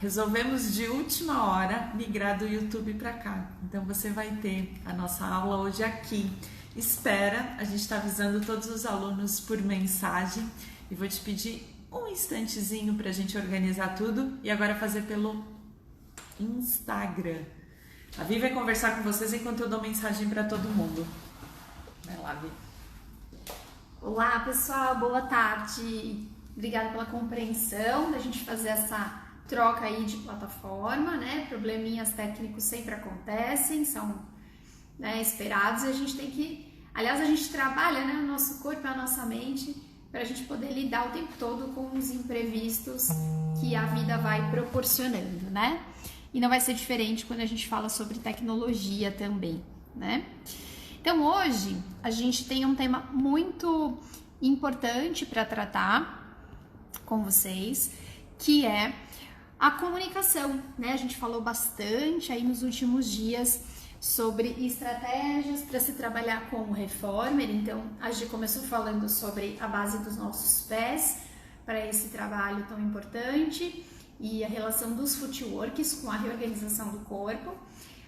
Resolvemos de última hora migrar do YouTube para cá. Então você vai ter a nossa aula hoje aqui. Espera, a gente está avisando todos os alunos por mensagem e vou te pedir um instantezinho para a gente organizar tudo e agora fazer pelo Instagram. A Vi vai conversar com vocês enquanto eu dou mensagem para todo mundo. Vai lá, Vi. Olá, pessoal, boa tarde. Obrigada pela compreensão da gente fazer essa troca aí de plataforma, né? Probleminhas técnicos sempre acontecem, são esperados e a gente tem que... Aliás, a gente trabalha, né? O nosso corpo e a nossa mente para a gente poder lidar o tempo todo com os imprevistos que a vida vai proporcionando, né? E não vai ser diferente quando a gente fala sobre tecnologia também, né? Então, hoje, a gente tem um tema muito importante para tratar com vocês, que é a comunicação, né? A gente falou bastante aí nos últimos dias sobre estratégias para se trabalhar com o Reformer. Então, a gente começou falando sobre a base dos nossos pés para esse trabalho tão importante e a relação dos footworks com a reorganização do corpo.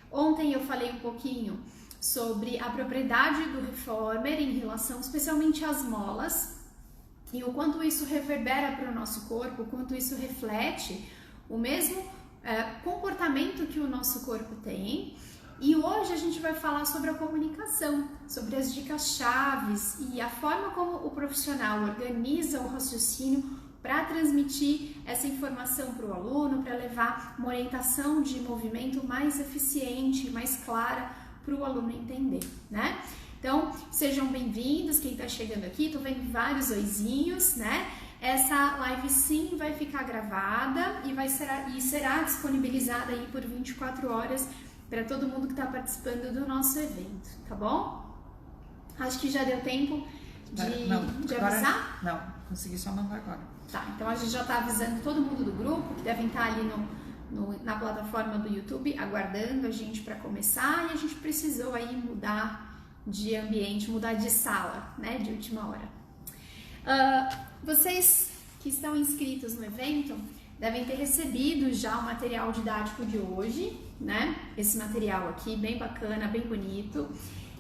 Ontem eu falei um pouquinho sobre a propriedade do Reformer em relação especialmente às molas e o quanto isso reverbera para o nosso corpo, o quanto isso reflete o mesmo comportamento que o nosso corpo tem. E hoje a gente vai falar sobre a comunicação, sobre as dicas chaves e a forma como o profissional organiza o raciocínio para transmitir essa informação para o aluno, para levar uma orientação de movimento mais eficiente, mais clara para o aluno entender, né? Então, sejam bem-vindos, quem está chegando aqui, tô vendo vários oizinhos, né? Essa live sim vai ficar gravada e será disponibilizada aí por 24 horas para todo mundo que está participando do nosso evento, tá bom? Acho que já deu tempo de avisar? Não, consegui só mandar agora. Tá, então a gente já está avisando todo mundo do grupo, que devem estar ali na plataforma do YouTube, aguardando a gente para começar, e a gente precisou aí mudar de ambiente, mudar de sala, né, de última hora. Vocês que estão inscritos no evento devem ter recebido já o material didático de hoje, né? Esse material aqui, bem bacana, bem bonito,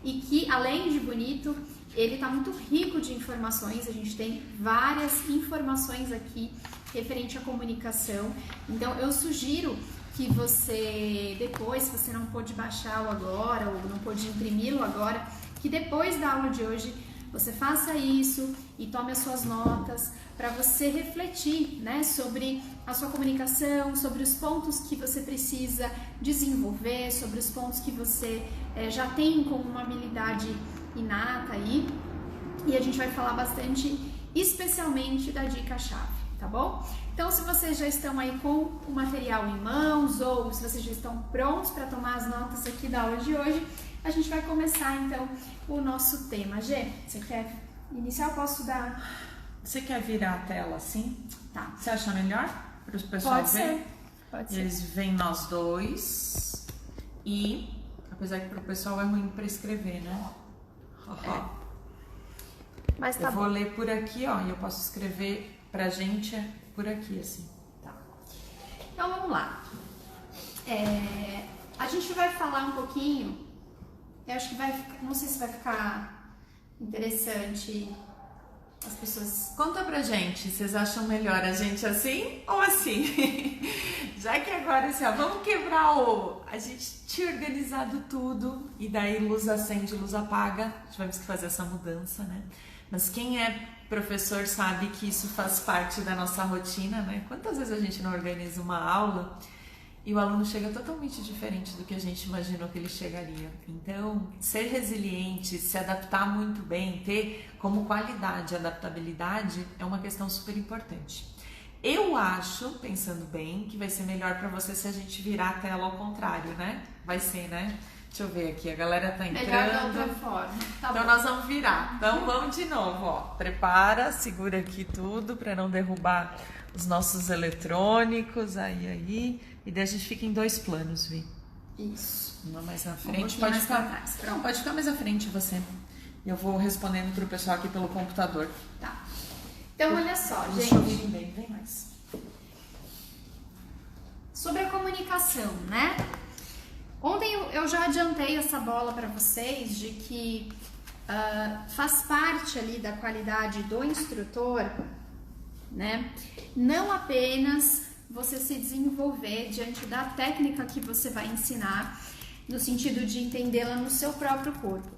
e que, além de bonito, ele tá muito rico de informações. A gente tem várias informações aqui referente à comunicação. Então, eu sugiro que você, depois, se você não pôde baixá-lo agora ou não pôde imprimi-lo agora, que depois da aula de hoje você faça isso e tome as suas notas para você refletir, né, sobre a sua comunicação, sobre os pontos que você precisa desenvolver, sobre os pontos que você já tem como uma habilidade inata aí. E a gente vai falar bastante, especialmente da dica-chave, tá bom? Então, se vocês já estão aí com o material em mãos ou se vocês já estão prontos para tomar as notas aqui da aula de hoje, a gente vai começar então o nosso tema. Gê, você quer iniciar? Eu posso dar... Você quer virar a tela assim? Tá. Você acha melhor para o pessoal ver? Pode ser. Pode ser. Eles veem nós dois e, apesar que para o pessoal é ruim para escrever, né? Mas tá eu vou bom. ler por aqui, ó, e eu posso escrever pra gente por aqui, assim. Tá. Então vamos lá. A gente vai falar um pouquinho. Eu acho que não sei se vai ficar interessante as pessoas. Conta pra gente, vocês acham melhor a gente assim ou assim? Já que agora assim, ó, vamos quebrar a gente tinha organizado tudo e daí luz acende, luz apaga. Tivemos que fazer essa mudança, né? Mas quem é professor sabe que isso faz parte da nossa rotina, né? Quantas vezes a gente não organiza uma aula e o aluno chega totalmente diferente do que a gente imaginou que ele chegaria. Então, ser resiliente, se adaptar muito bem, ter como qualidade a adaptabilidade é uma questão super importante. Eu acho, pensando bem, que vai ser melhor para você se a gente virar a tela ao contrário, né? Vai ser, né? Deixa eu ver aqui, a galera tá entrando. Melhor da outra forma. Tá então bom. Nós vamos virar. Então vamos de novo, ó. Prepara, segura aqui tudo para não derrubar os nossos eletrônicos. Aí. E daí a gente fica em dois planos, Vi. Isso. Uma mais na frente. Pode ficar. Não, pode ficar mais à frente você. Eu vou respondendo pro pessoal aqui pelo computador. Tá. Então olha só, Deixa eu gente. vir bem mais. sobre a comunicação, né? Ontem eu já adiantei essa bola para vocês de que faz parte ali da qualidade do instrutor, né? Não apenas você se desenvolver diante da técnica que você vai ensinar, no sentido de entendê-la no seu próprio corpo.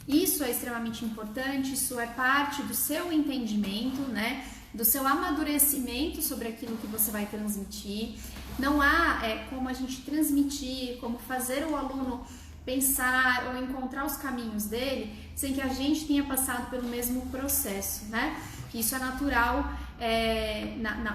Isso é extremamente importante, isso é parte do seu entendimento, né? Do seu amadurecimento sobre aquilo que você vai transmitir. Não há como a gente transmitir, como fazer o aluno pensar ou encontrar os caminhos dele sem que a gente tenha passado pelo mesmo processo, né? Isso é natural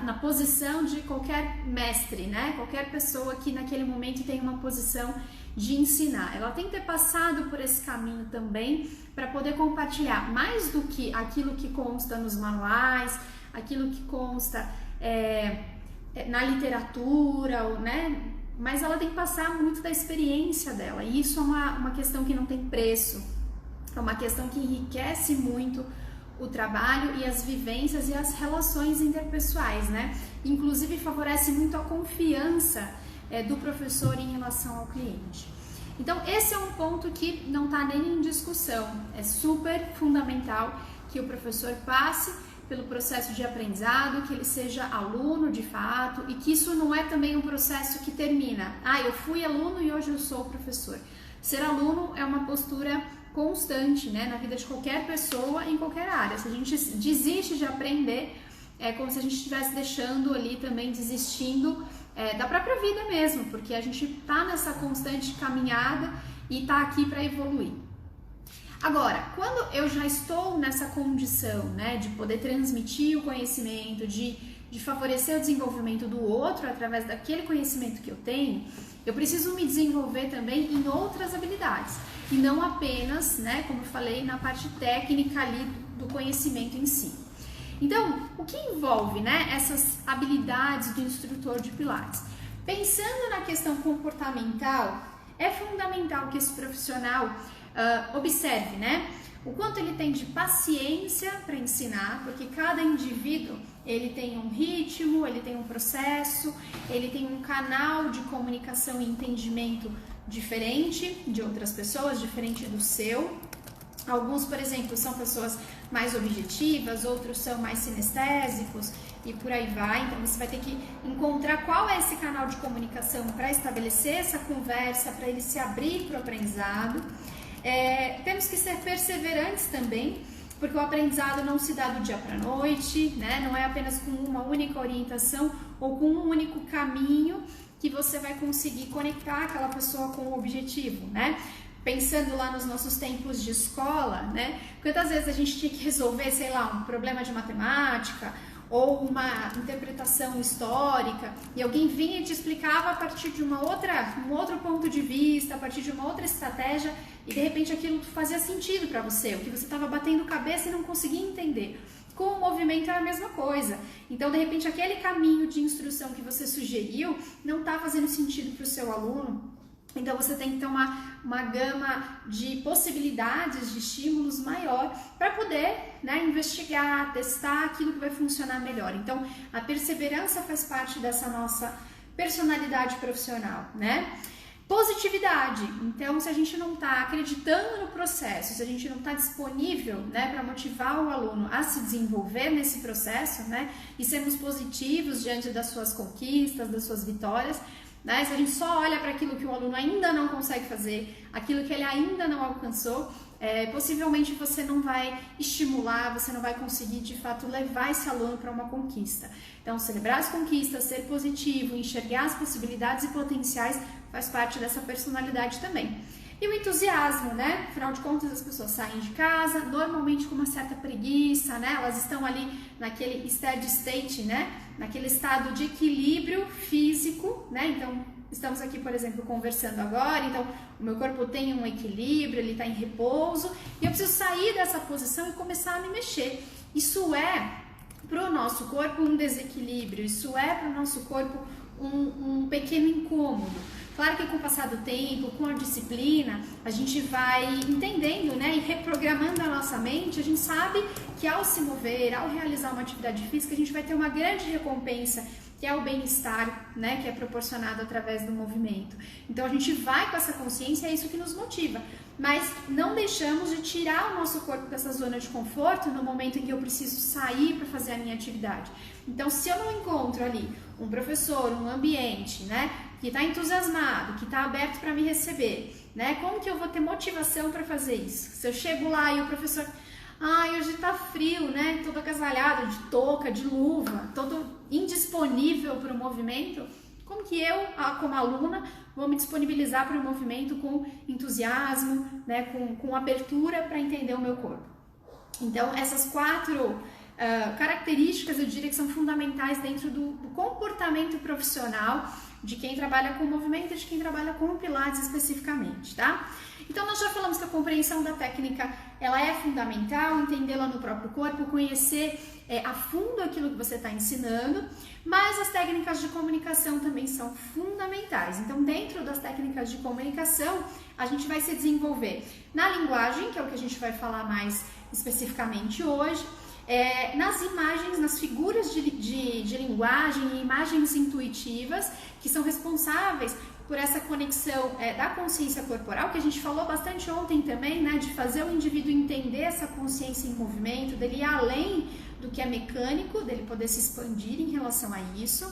na posição de qualquer mestre, né? Qualquer pessoa que naquele momento tem uma posição de ensinar. Ela tem que ter passado por esse caminho também para poder compartilhar mais do que aquilo que consta nos manuais, aquilo que consta na literatura, né? Mas ela tem que passar muito da experiência dela, e isso é uma questão que não tem preço, é uma questão que enriquece muito o trabalho e as vivências e as relações interpessoais, né? Inclusive favorece muito a confiança do professor em relação ao cliente. Então esse é um ponto que não está nem em discussão, é super fundamental que o professor passe pelo processo de aprendizado, que ele seja aluno de fato, e que isso não é também um processo que termina. Eu fui aluno e hoje eu sou professor. Ser aluno é uma postura constante, né, na vida de qualquer pessoa, em qualquer área. Se a gente desiste de aprender, é como se a gente estivesse deixando ali também, desistindo da própria vida mesmo, porque a gente está nessa constante caminhada e está aqui para evoluir. Agora, quando eu já estou nessa condição, né, de poder transmitir o conhecimento, de favorecer o desenvolvimento do outro através daquele conhecimento que eu tenho, eu preciso me desenvolver também em outras habilidades, e não apenas, né, como eu falei, na parte técnica ali do conhecimento em si. Então, o que envolve, né, essas habilidades do instrutor de Pilates? Pensando na questão comportamental, é fundamental que esse profissional observe, né, o quanto ele tem de paciência para ensinar, porque cada indivíduo ele tem um ritmo, ele tem um processo, ele tem um canal de comunicação e entendimento diferente de outras pessoas, diferente do seu. Alguns, por exemplo, são pessoas mais objetivas, outros são mais sinestésicos e por aí vai. Então você vai ter que encontrar qual é esse canal de comunicação para estabelecer essa conversa, para ele se abrir para o aprendizado. Temos que ser perseverantes também, porque o aprendizado não se dá do dia para a noite, né? Não é apenas com uma única orientação ou com um único caminho que você vai conseguir conectar aquela pessoa com o objetivo, né? Pensando lá nos nossos tempos de escola, né? Quantas vezes a gente tinha que resolver, sei lá, um problema de matemática ou uma interpretação histórica, e alguém vinha e te explicava a partir de um outro ponto de vista, a partir de uma outra estratégia, e de repente aquilo fazia sentido para você, o que você estava batendo cabeça e não conseguia entender. Com o movimento é a mesma coisa. Então, de repente, aquele caminho de instrução que você sugeriu não está fazendo sentido para o seu aluno. Então, você tem que ter uma gama de possibilidades, de estímulos maior para poder, né, investigar, testar aquilo que vai funcionar melhor. Então, a perseverança faz parte dessa nossa personalidade profissional, né? Positividade. Então, se a gente não está acreditando no processo, se a gente não está disponível, né, para motivar o aluno a se desenvolver nesse processo, né, e sermos positivos diante das suas conquistas, das suas vitórias, né, se a gente só olha para aquilo que o aluno ainda não consegue fazer, aquilo que ele ainda não alcançou, possivelmente você não vai estimular, você não vai conseguir de fato levar esse aluno para uma conquista. Então, celebrar as conquistas, ser positivo, enxergar as possibilidades e potenciais faz parte dessa personalidade também. E o entusiasmo, né? Afinal de contas, as pessoas saem de casa, normalmente com uma certa preguiça, né? Elas estão ali naquele steady state, né? Naquele estado de equilíbrio físico, né? Então, estamos aqui, por exemplo, conversando agora, então o meu corpo tem um equilíbrio, ele está em repouso, e eu preciso sair dessa posição e começar a me mexer. Isso é para o nosso corpo um desequilíbrio, isso é para o nosso corpo um pequeno incômodo. Claro que com o passar do tempo, com a disciplina, a gente vai entendendo, né, e reprogramando a nossa mente. A gente sabe que ao se mover, ao realizar uma atividade física, a gente vai ter uma grande recompensa, que é o bem-estar, né, que é proporcionado através do movimento. Então a gente vai com essa consciência, é isso que nos motiva. Mas não deixamos de tirar o nosso corpo dessa zona de conforto no momento em que eu preciso sair para fazer a minha atividade. Então, se eu não encontro ali um professor, um ambiente, né, que está entusiasmado, que está aberto para me receber, né, como que eu vou ter motivação para fazer isso? Se eu chego lá e o professor, hoje tá frio, né, todo agasalhado, de touca, de luva, todo indisponível para o movimento, como que eu, como aluna, vou me disponibilizar para o movimento com entusiasmo, né, com abertura para entender o meu corpo? Então, essas 4 características, eu diria que são fundamentais dentro do comportamento profissional de quem trabalha com movimento e de quem trabalha com o Pilates especificamente, tá? Então, nós já falamos que a compreensão da técnica, ela é fundamental, entendê-la no próprio corpo, conhecer a fundo aquilo que você está ensinando, mas as técnicas de comunicação também são fundamentais. Então, dentro das técnicas de comunicação, a gente vai se desenvolver na linguagem, que é o que a gente vai falar mais especificamente hoje, nas imagens, nas figuras de linguagem e imagens intuitivas, que são responsáveis por essa conexão da consciência corporal, que a gente falou bastante ontem também, né, de fazer o indivíduo entender essa consciência em movimento, dele ir além do que é mecânico, dele poder se expandir em relação a isso.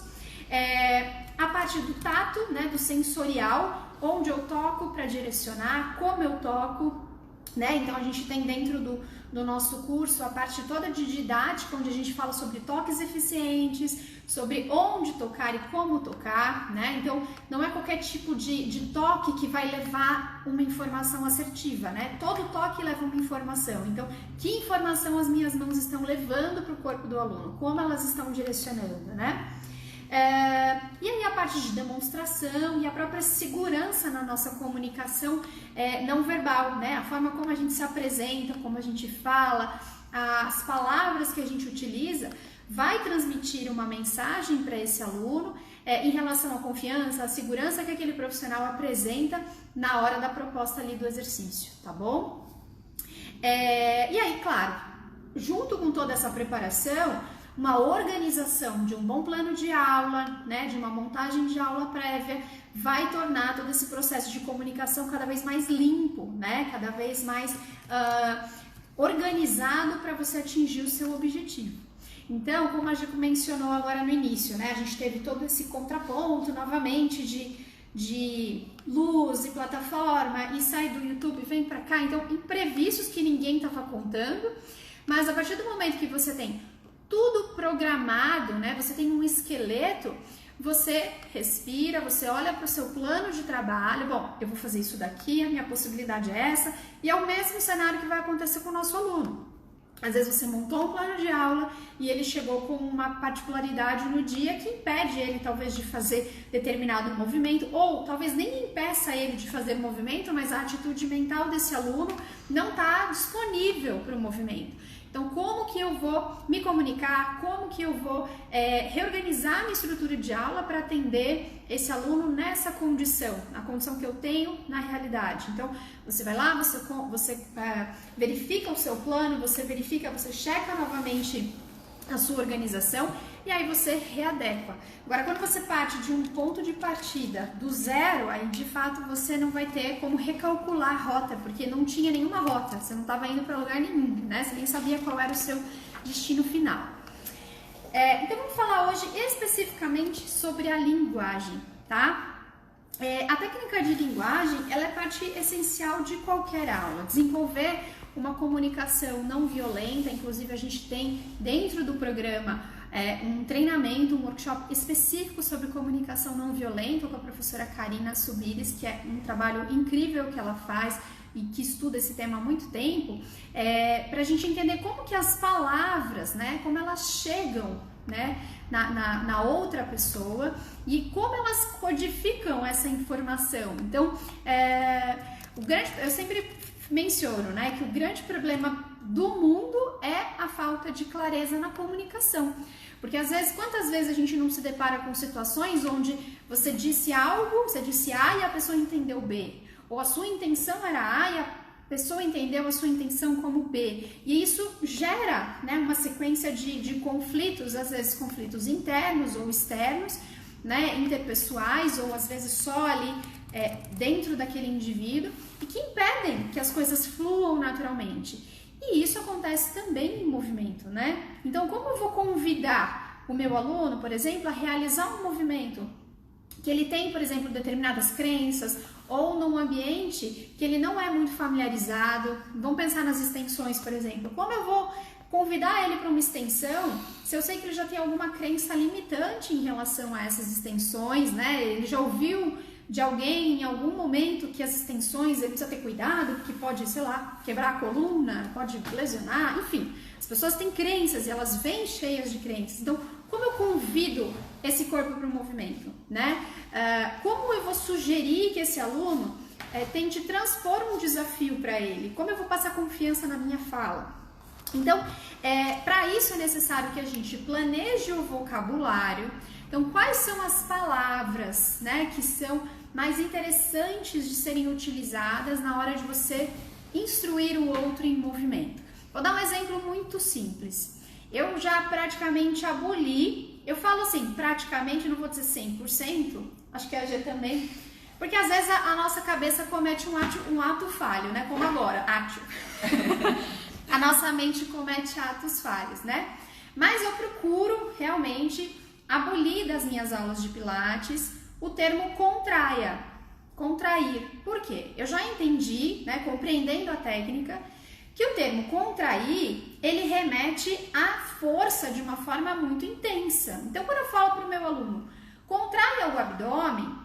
A parte do tato, né, do sensorial, onde eu toco para direcionar, como eu toco, né? Então a gente tem dentro do nosso curso a parte toda de didática, onde a gente fala sobre toques eficientes, sobre onde tocar e como tocar, né? Então não é qualquer tipo de toque que vai levar uma informação assertiva, né? Todo toque leva uma informação. Então, que informação as minhas mãos estão levando para o corpo do aluno? Como elas estão direcionando, né? E aí a parte de demonstração e a própria segurança na nossa comunicação não verbal, né? A forma como a gente se apresenta, como a gente fala, as palavras que a gente utiliza, vai transmitir uma mensagem para esse aluno em relação à confiança, à segurança que aquele profissional apresenta na hora da proposta ali do exercício, tá bom? E aí, claro, junto com toda essa preparação, uma organização de um bom plano de aula, né, de uma montagem de aula prévia, vai tornar todo esse processo de comunicação cada vez mais limpo, né, cada vez mais organizado para você atingir o seu objetivo. Então, como a Jaco mencionou agora no início, né, a gente teve todo esse contraponto novamente de luz e plataforma, e sai do YouTube, vem para cá, então imprevistos que ninguém estava contando, mas a partir do momento que você tem tudo programado, né? Você tem um esqueleto, você respira, você olha para o seu plano de trabalho, bom, eu vou fazer isso daqui, a minha possibilidade é essa, e é o mesmo cenário que vai acontecer com o nosso aluno. Às vezes você montou um plano de aula e ele chegou com uma particularidade no dia que impede ele talvez de fazer determinado movimento, ou talvez nem impeça ele de fazer movimento, mas a atitude mental desse aluno não está disponível para o movimento. Então, como que eu vou me comunicar, como que eu vou reorganizar a minha estrutura de aula para atender esse aluno nessa condição, na condição que eu tenho na realidade. Então, você vai lá, você verifica o seu plano, você checa novamente a sua organização e aí você readequa. Agora, quando você parte de um ponto de partida do zero, aí de fato você não vai ter como recalcular a rota, porque não tinha nenhuma rota, você não estava indo para lugar nenhum, né? Você nem sabia qual era o seu destino final. Então vamos falar hoje especificamente sobre a linguagem, tá? A técnica de linguagem, ela é parte essencial de qualquer aula. Desenvolver uma comunicação não violenta, inclusive a gente tem dentro do programa um treinamento, um workshop específico sobre comunicação não violenta com a professora Karina Subires, que é um trabalho incrível que ela faz e que estuda esse tema há muito tempo, para a gente entender como que as palavras, né, como elas chegam, né, na outra pessoa e como elas codificam essa informação. Então, eu sempre menciono, né, que o grande problema do mundo é a falta de clareza na comunicação, Porque às vezes, quantas vezes a gente não se depara com situações onde você disse algo, você disse A e a pessoa entendeu B, ou a sua intenção era A e a pessoa entendeu a sua intenção como B, e isso gera, né, uma sequência de conflitos, às vezes conflitos internos ou externos, né, interpessoais, ou às vezes só ali dentro daquele indivíduo, e que impedem que as coisas fluam naturalmente. E isso acontece também em movimento, né? Então, como eu vou convidar o meu aluno, por exemplo, a realizar um movimento que ele tem, por exemplo, determinadas crenças, ou num ambiente que ele não é muito familiarizado? Vamos pensar nas extensões, por exemplo. Como eu vou convidar ele para uma extensão se eu sei que ele já tem alguma crença limitante em relação a essas extensões, né? Ele já ouviu de alguém em algum momento que as extensões ele precisa ter cuidado, porque pode, sei lá, quebrar a coluna, pode lesionar, enfim. As pessoas têm crenças e elas vêm cheias de crenças. Então, como eu convido esse corpo para o movimento, né? Como eu vou sugerir que esse aluno tente transpor um desafio para ele? Como eu vou passar confiança na minha fala? Então, para isso é necessário que a gente planeje o vocabulário. Então, quais são as palavras, né, que são mais interessantes de serem utilizadas na hora de você instruir o outro em movimento? Vou dar um exemplo muito simples. Eu já praticamente aboli, eu falo assim, praticamente, não vou dizer 100%, acho que a G também, porque às vezes a nossa cabeça comete um ato falho, né, como agora, a nossa mente comete atos falhos, né? Mas eu procuro realmente abolir das minhas aulas de Pilates o termo contraia, contrair. Por quê? Eu já entendi, né, compreendendo a técnica, que o termo contrair, ele remete à força de uma forma muito intensa. Então, quando eu falo para o meu aluno, contraia o abdômen,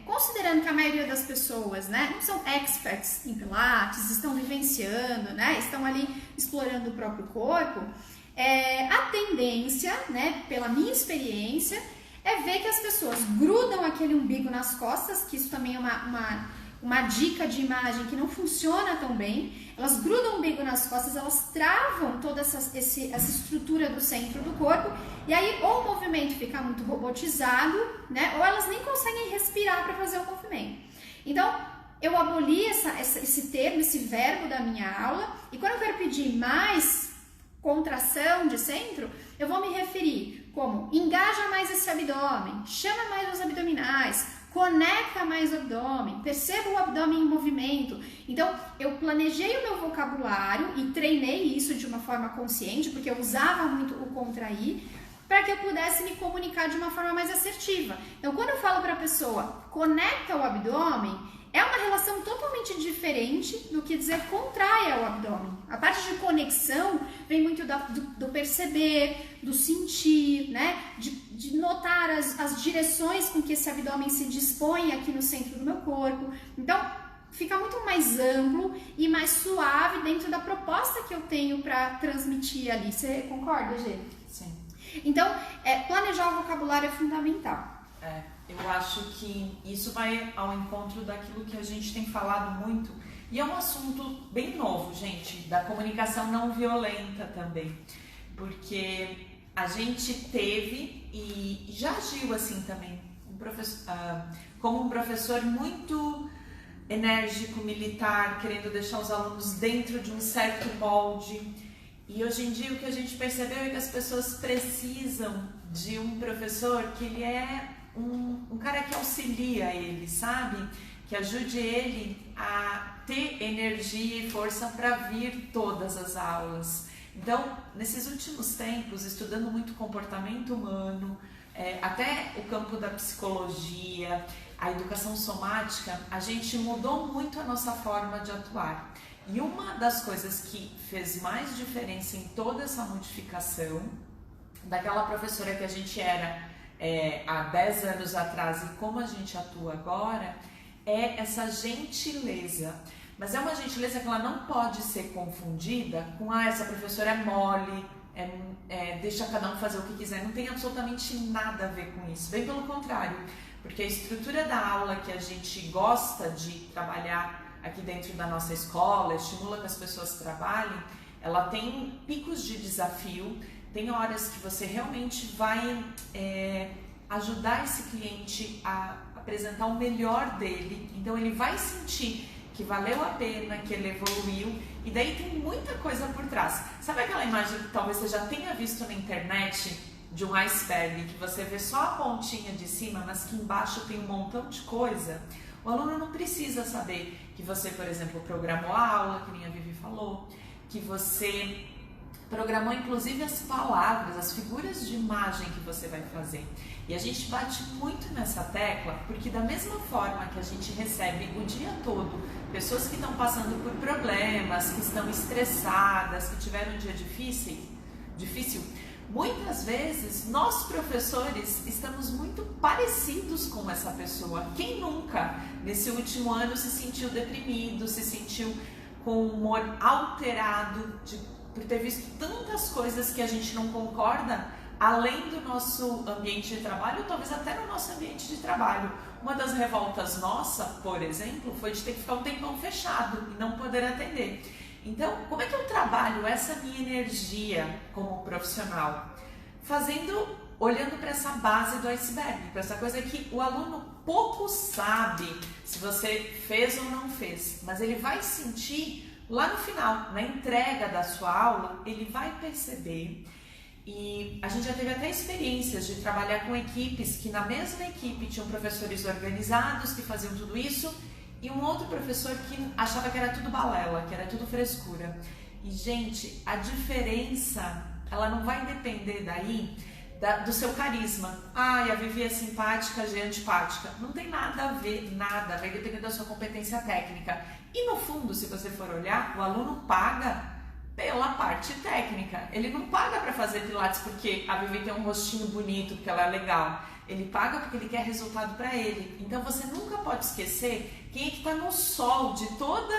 considerando que a maioria das pessoas, né, não são experts em Pilates, estão vivenciando, né, estão ali explorando o próprio corpo, a tendência, né, pela minha experiência, é ver que as pessoas grudam aquele umbigo nas costas, que isso também é uma dica de imagem que não funciona tão bem. Elas grudam o umbigo nas costas, elas travam toda essa estrutura do centro do corpo, e aí ou o movimento fica muito robotizado, né, ou elas nem conseguem respirar para fazer o movimento. Então, eu aboli esse termo, esse verbo da minha aula, e quando eu quero pedir mais contração de centro, eu vou me referir como engaja mais esse abdômen, chama mais os abdominais, conecta mais o abdômen, perceba o abdômen em movimento. Então, eu planejei o meu vocabulário e treinei isso de uma forma consciente, porque eu usava muito o contrair, para que eu pudesse me comunicar de uma forma mais assertiva. Então, quando eu falo para a pessoa, conecta o abdômen, é uma relação totalmente diferente do que dizer contraia o abdômen. A parte de conexão vem muito do perceber, do sentir, né? De notar as direções com que esse abdômen se dispõe aqui no centro do meu corpo. Então, fica muito mais amplo e mais suave dentro da proposta que eu tenho para transmitir ali. Você concorda, Gê? Sim. Então, planejar o vocabulário é fundamental. Eu acho que isso vai ao encontro daquilo que a gente tem falado muito, e é um assunto bem novo, gente, da comunicação não violenta também, porque a gente teve e já agiu assim também, como um professor muito enérgico, militar, querendo deixar os alunos dentro de um certo molde, e hoje em dia o que a gente percebeu é que as pessoas precisam de um professor que ele é um cara que auxilia ele, sabe? Que ajude ele a ter energia e força para vir todas as aulas. Então, nesses últimos tempos, estudando muito comportamento humano, até o campo da psicologia, a educação somática, a gente mudou muito a nossa forma de atuar. E uma das coisas que fez mais diferença em toda essa modificação, daquela professora que a gente era há 10 anos atrás e como a gente atua agora, é essa gentileza. Mas é uma gentileza que ela não pode ser confundida com essa professora é mole, deixa cada um fazer o que quiser. Não tem absolutamente nada a ver com isso, bem pelo contrário, porque a estrutura da aula que a gente gosta de trabalhar aqui dentro da nossa escola, estimula que as pessoas trabalhem, ela tem picos de desafio. tem horas que você realmente vai ajudar esse cliente a apresentar o melhor dele, então ele vai sentir que valeu a pena, que ele evoluiu, e daí tem muita coisa por trás. Sabe aquela imagem que talvez você já tenha visto na internet de um iceberg, que você vê só a pontinha de cima, mas que embaixo tem um montão de coisa? O aluno não precisa saber que você, por exemplo, programou a aula, que nem a Vivi falou, que você programou inclusive as palavras, as figuras de imagem que você vai fazer. E a gente bate muito nessa tecla, porque da mesma forma que a gente recebe o dia todo pessoas que estão passando por problemas, que estão estressadas, que tiveram um dia difícil, muitas vezes nós professores estamos muito parecidos com essa pessoa. Quem nunca nesse último ano se sentiu deprimido, se sentiu com o humor alterado por ter visto tantas coisas que a gente não concorda, além do nosso ambiente de trabalho, ou talvez até no nosso ambiente de trabalho. Uma das revoltas nossa, por exemplo, foi de ter que ficar um tempão fechado e não poder atender. Então, como é que eu trabalho essa minha energia como profissional? Olhando para essa base do iceberg, para essa coisa que o aluno pouco sabe se você fez ou não fez, mas ele vai sentir lá no final, na entrega da sua aula, ele vai perceber. E a gente já teve até experiências de trabalhar com equipes que na mesma equipe tinham professores organizados que faziam tudo isso e um outro professor que achava que era tudo balela, que era tudo frescura. E, gente, a diferença, ela não vai depender daí do seu carisma. A Vivi é simpática, a G é antipática. Não tem nada a ver, nada. Vai depender da sua competência técnica. E no fundo, se você for olhar, o aluno paga pela parte técnica. Ele não paga para fazer pilates porque a Vivi tem um rostinho bonito, porque ela é legal. Ele paga porque ele quer resultado para ele. Então você nunca pode esquecer quem é que está no sol de toda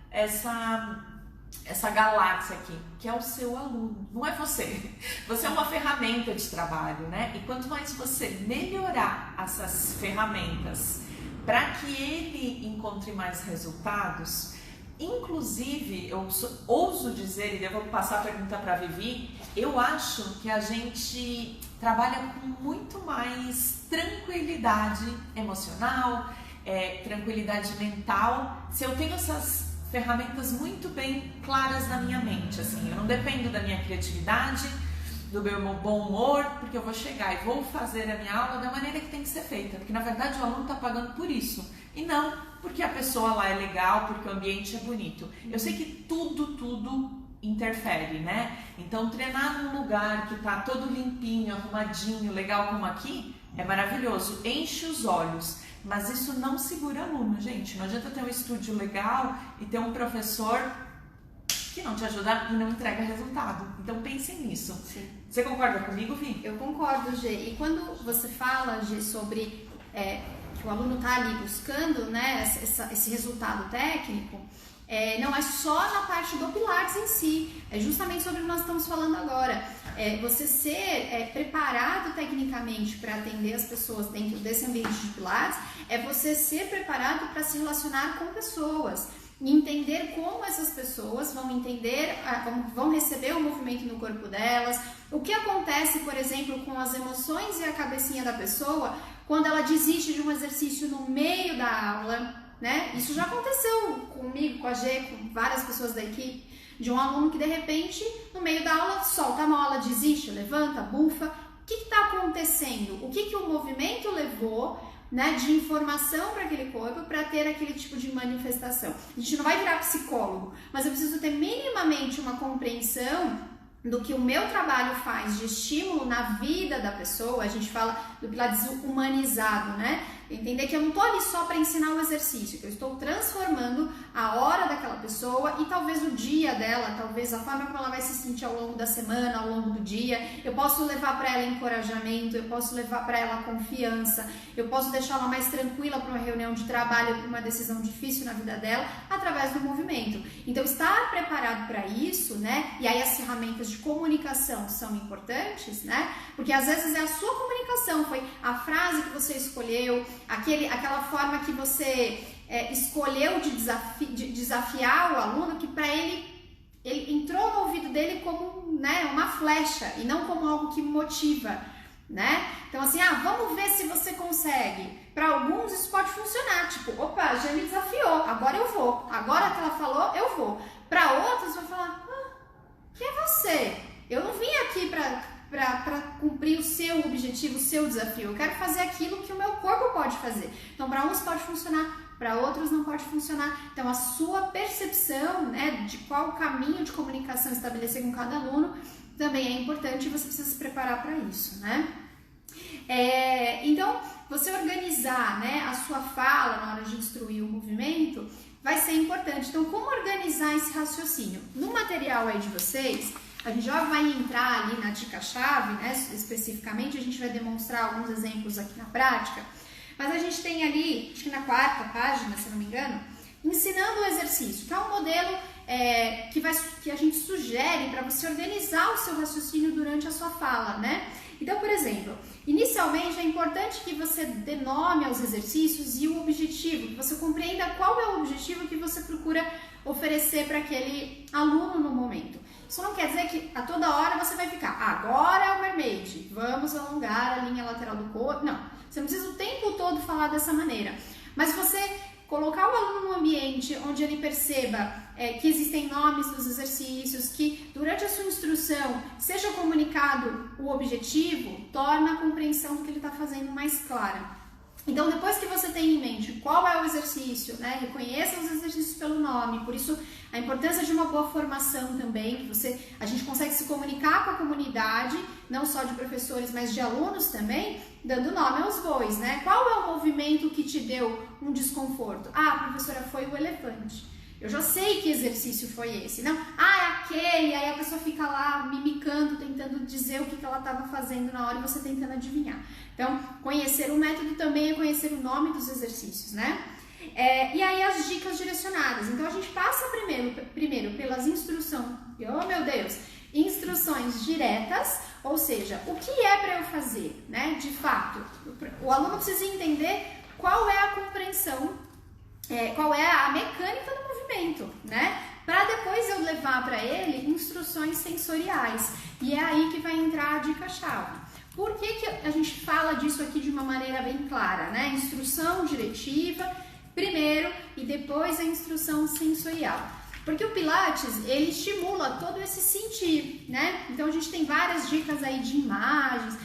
essa galáxia aqui, que é o seu aluno, não é você. Você é uma ferramenta de trabalho, né? E quanto mais você melhorar essas ferramentas para que ele encontre mais resultados, inclusive, eu ouso dizer, e eu vou passar a pergunta para a Vivi, eu acho que a gente trabalha com muito mais tranquilidade emocional, tranquilidade mental, se eu tenho essas ferramentas muito bem claras na minha mente, assim, eu não dependo da minha criatividade, do meu bom humor, porque eu vou chegar e vou fazer a minha aula da maneira que tem que ser feita, porque na verdade o aluno está pagando por isso, e não porque a pessoa lá é legal, porque o ambiente é bonito. Eu sei que tudo interfere, né? Então treinar num lugar que tá todo limpinho, arrumadinho, legal como aqui, é maravilhoso, enche os olhos. Mas isso não segura aluno, gente. Não adianta ter um estúdio legal e ter um professor que não te ajuda e não entrega resultado. Então pensem nisso. Sim. Você concorda comigo, Vi? Eu concordo, Gê. E quando você fala, Gê, sobre que o aluno está ali buscando, né, esse resultado técnico, não é só na parte do Pilates em si, é justamente sobre o que nós estamos falando agora. Você ser preparado tecnicamente para atender as pessoas dentro desse ambiente de Pilates, é você ser preparado para se relacionar com pessoas, e entender como essas pessoas vão receber o movimento no corpo delas, o que acontece, por exemplo, com as emoções e a cabecinha da pessoa quando ela desiste de um exercício no meio da aula, né? Isso já aconteceu comigo, com a G, com várias pessoas da equipe, de um aluno que de repente, no meio da aula, solta a mola, desiste, levanta, bufa. O que está acontecendo? O que o movimento levou, né, de informação para aquele corpo para ter aquele tipo de manifestação? A gente não vai virar psicólogo, mas eu preciso ter minimamente uma compreensão do que o meu trabalho faz de estímulo na vida da pessoa. A gente fala do Pilates humanizado, né? Entender que eu não estou ali só para ensinar o exercício, que eu estou transformando a hora daquela pessoa e talvez o dia dela, talvez a forma como ela vai se sentir ao longo da semana, ao longo do dia. Eu posso levar para ela encorajamento, eu posso levar para ela confiança, eu posso deixar ela mais tranquila para uma reunião de trabalho, para uma decisão difícil na vida dela, através do movimento. Então, estar preparado para isso, né? E aí as ferramentas de comunicação são importantes, né? Porque às vezes é a sua comunicação, foi a frase que você escolheu, aquela forma que você escolheu de desafiar o aluno, que para ele ele entrou no ouvido dele como, né, uma flecha e não como algo que motiva, né? Então assim, vamos ver se você consegue. Para alguns isso pode funcionar, tipo, opa, já me desafiou, agora eu vou. Agora que ela falou, eu vou. Para outros vai falar, quem é você? Eu não vim aqui para cumprir o seu objetivo, o seu desafio. Eu quero fazer aquilo que o meu corpo pode fazer. Então, para uns pode funcionar, para outros não pode funcionar. Então, a sua percepção, né, de qual caminho de comunicação estabelecer com cada aluno também é importante e você precisa se preparar para isso, né? Então, você organizar, né, a sua fala na hora de instruir o movimento vai ser importante. Então, como organizar esse raciocínio? No material aí de vocês, a gente já vai entrar ali na dica-chave, né, especificamente, a gente vai demonstrar alguns exemplos aqui na prática, mas a gente tem ali, acho que na 4ª página, se não me engano, ensinando o exercício, que é um modelo que a gente sugere para você organizar o seu raciocínio durante a sua fala, né? Então, por exemplo, inicialmente é importante que você denome os exercícios e o objetivo, que você compreenda qual é o objetivo que você procura oferecer para aquele aluno no momento. Isso não quer dizer que a toda hora você vai ficar, agora é o mermaid, vamos alongar a linha lateral do corpo. Não, você não precisa o tempo todo falar dessa maneira, mas você colocar o aluno num ambiente onde ele perceba que existem nomes dos exercícios, que durante a sua instrução seja comunicado o objetivo, torna a compreensão do que ele está fazendo mais clara. Então, depois que você tem em mente qual é o exercício, né, reconheça os exercícios pelo nome, por isso a importância de uma boa formação também, que a gente consegue se comunicar com a comunidade, não só de professores, mas de alunos também, dando nome aos bois, né? Qual é o movimento que te deu um desconforto? Professora, foi o elefante. Eu já sei que exercício foi esse, não? É aquele, aí a pessoa fica lá mimicando, tentando dizer o que ela estava fazendo na hora e você tentando adivinhar. Então, conhecer o método também é conhecer o nome dos exercícios, né? E aí as dicas direcionadas. Então, a gente passa primeiro pelas instruções, instruções diretas, ou seja, o que é para eu fazer, né? De fato, o aluno precisa entender qual é a compreensão, qual é a mecânica do movimento, né? Para depois eu levar para ele instruções sensoriais. E é aí que vai entrar a dica-chave. Por que a gente fala disso aqui de uma maneira bem clara, né? Instrução diretiva primeiro e depois a instrução sensorial. Porque o Pilates, ele estimula todo esse sentir, né? Então a gente tem várias dicas aí de imagens.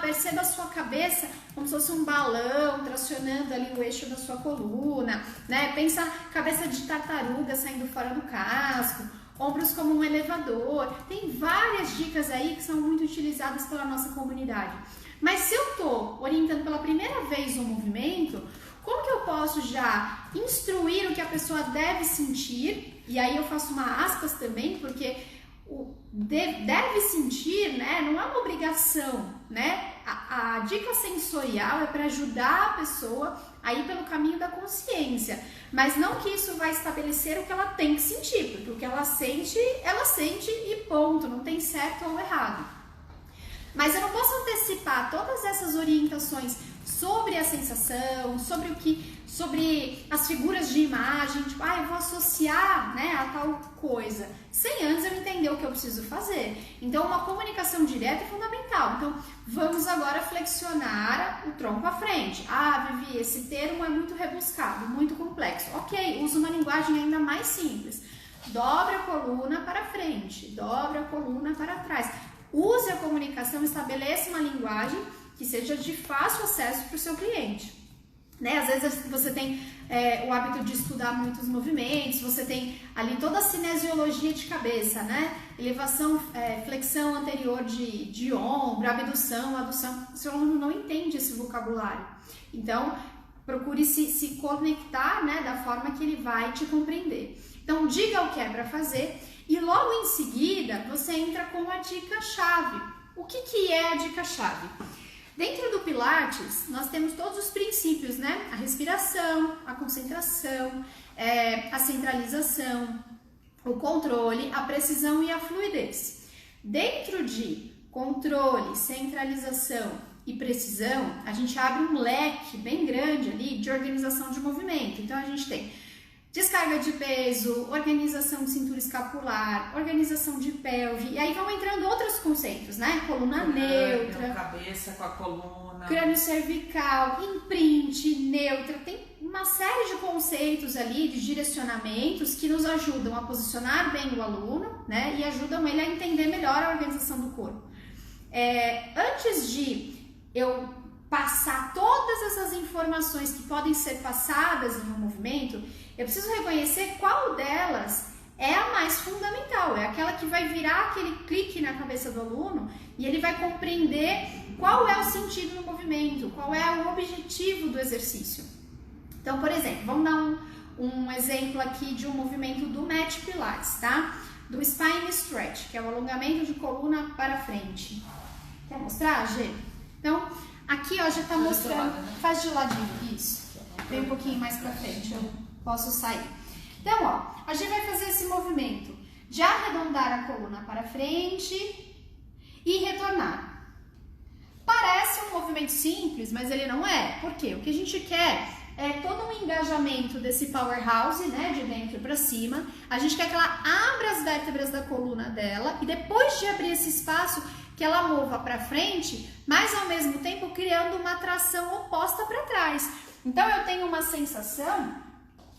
Perceba a sua cabeça como se fosse um balão tracionando ali o eixo da sua coluna, né? Pensa cabeça de tartaruga saindo fora do casco, ombros como um elevador. Tem várias dicas aí que são muito utilizadas pela nossa comunidade. Mas se eu tô orientando pela primeira vez um movimento, como que eu posso já instruir o que a pessoa deve sentir? E aí eu faço uma aspas também, porque o deve sentir, né, não é uma obrigação, né? A dica sensorial é para ajudar a pessoa a ir pelo caminho da consciência, mas não que isso vai estabelecer o que ela tem que sentir, porque o que ela sente e ponto, não tem certo ou errado. Mas eu não posso antecipar todas essas orientações sobre a sensação, sobre as figuras de imagem, tipo, eu vou associar, né, a tal coisa, sem antes eu entender o que eu preciso fazer. Então, uma comunicação direta é fundamental. Então, vamos agora flexionar o tronco à frente. Vivi, esse termo é muito rebuscado, muito complexo. Ok, usa uma linguagem ainda mais simples. Dobre a coluna para frente, dobre a coluna para trás. Use a comunicação, estabeleça uma linguagem que seja de fácil acesso para o seu cliente. Né? Às vezes você tem o hábito de estudar muitos movimentos, você tem ali toda a cinesiologia de cabeça, né? Elevação, flexão anterior de ombro, abdução, adução. O seu aluno não entende esse vocabulário. Então, procure se conectar, né, da forma que ele vai te compreender. Então, diga o que é para fazer e logo em seguida você entra com a dica-chave. O que é a dica-chave? Dentro do Pilates, nós temos todos os princípios, né? A respiração, a concentração, a centralização, o controle, a precisão e a fluidez. Dentro de controle, centralização e precisão, a gente abre um leque bem grande ali de organização de movimento. Então, a gente tem descarga de peso, organização de cintura escapular, organização de pelve, e aí vão entrando outros conceitos, né? Coluna neutra, cabeça com a coluna, crânio cervical, imprint, neutra, tem uma série de conceitos ali, de direcionamentos que nos ajudam a posicionar bem o aluno, né? E ajudam ele a entender melhor a organização do corpo. Antes de eu passar todas essas informações que podem ser passadas em um movimento, eu preciso reconhecer qual delas é a mais fundamental, é aquela que vai virar aquele clique na cabeça do aluno e ele vai compreender qual é o sentido do movimento, qual é o objetivo do exercício. Então, por exemplo, vamos dar um exemplo aqui de um movimento do Mat Pilates, tá? Do Spine Stretch, que é o alongamento de coluna para frente. Quer mostrar, Gê? Então, aqui, ó, já tá mostrando, faz de ladinho, isso, vem um pouquinho mais pra frente, eu posso sair. Então, ó, a gente vai fazer esse movimento de arredondar a coluna para frente e retornar. Parece um movimento simples, mas ele não é. Por quê? O que a gente quer é todo um engajamento desse powerhouse, né, de dentro para cima. A gente quer que ela abra as vértebras da coluna dela e depois de abrir esse espaço, que ela mova para frente, mas ao mesmo tempo criando uma tração oposta para trás. Então eu tenho uma sensação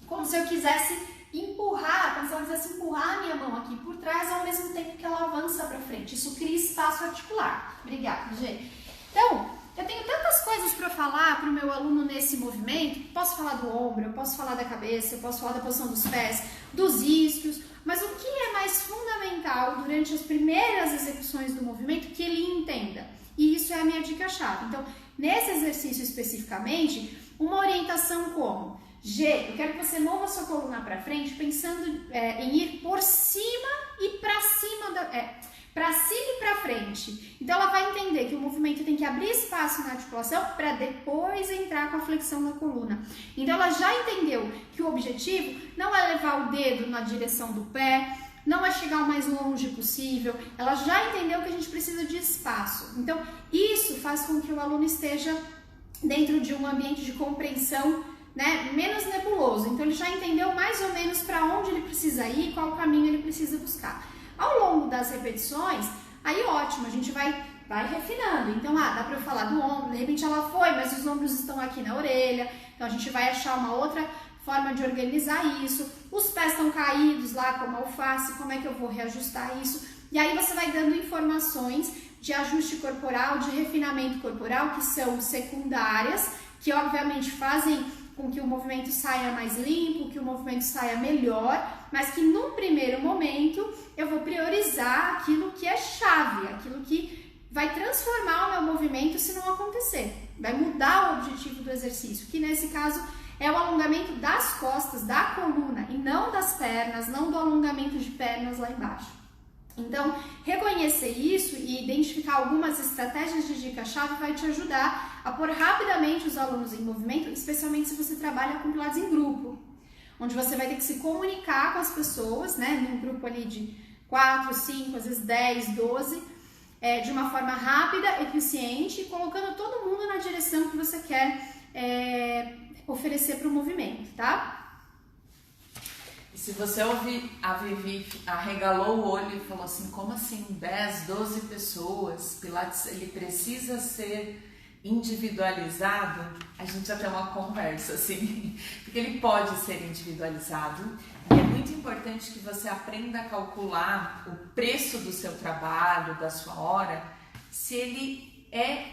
como se eu quisesse empurrar, como se ela quisesse empurrar a minha mão aqui por trás ao mesmo tempo que ela avança para frente. Isso cria espaço articular. Obrigada, gente. Então, eu tenho tantas coisas para falar para o meu aluno nesse movimento. Posso falar do ombro, eu posso falar da cabeça, eu posso falar da posição dos pés, dos isquios, mas o que é mais fundamental durante as primeiras execuções do movimento que ele entenda. E isso é a minha dica-chave. Então, nesse exercício especificamente, uma orientação como: G, eu quero que você mova a sua coluna para frente pensando em ir por cima e para cima para cima e para frente. Então ela vai entender que o movimento tem que abrir espaço na articulação para depois entrar com a flexão da coluna. Então ela já entendeu que o objetivo não é levar o dedo na direção do pé, não é chegar o mais longe possível. Ela já entendeu que a gente precisa de espaço. Então isso faz com que o aluno esteja dentro de um ambiente de compreensão, né, menos nebuloso. Então ele já entendeu mais ou menos para onde ele precisa ir, qual caminho ele precisa buscar. Ao longo das repetições, aí ótimo, a gente vai refinando. Então, dá para eu falar do ombro, de repente ela foi, mas os ombros estão aqui na orelha. Então a gente vai achar uma outra forma de organizar isso. Os pés estão caídos lá como alface, como é que eu vou reajustar isso? E aí você vai dando informações de ajuste corporal, de refinamento corporal, que são secundárias, que obviamente fazem com que o movimento saia mais limpo, que o movimento saia melhor, mas que num primeiro momento eu vou priorizar aquilo que é chave, aquilo que vai transformar o meu movimento se não acontecer, vai mudar o objetivo do exercício, que nesse caso é o alongamento das costas, da coluna, e não das pernas, não do alongamento de pernas lá embaixo. Então, reconhecer isso e identificar algumas estratégias de dica-chave vai te ajudar a pôr rapidamente os alunos em movimento, especialmente se você trabalha com Pilates em grupo, onde você vai ter que se comunicar com as pessoas, né, num grupo ali de 4, 5, às vezes 10, 12, de uma forma rápida, eficiente, colocando todo mundo na direção que você quer oferecer para o movimento, tá? E se você ouvir a Vivi arregalou o olho e falou assim, como assim 10, 12 pessoas, Pilates ele precisa ser individualizado, a gente já tem uma conversa assim, porque ele pode ser individualizado e é muito importante que você aprenda a calcular o preço do seu trabalho, da sua hora, se ele é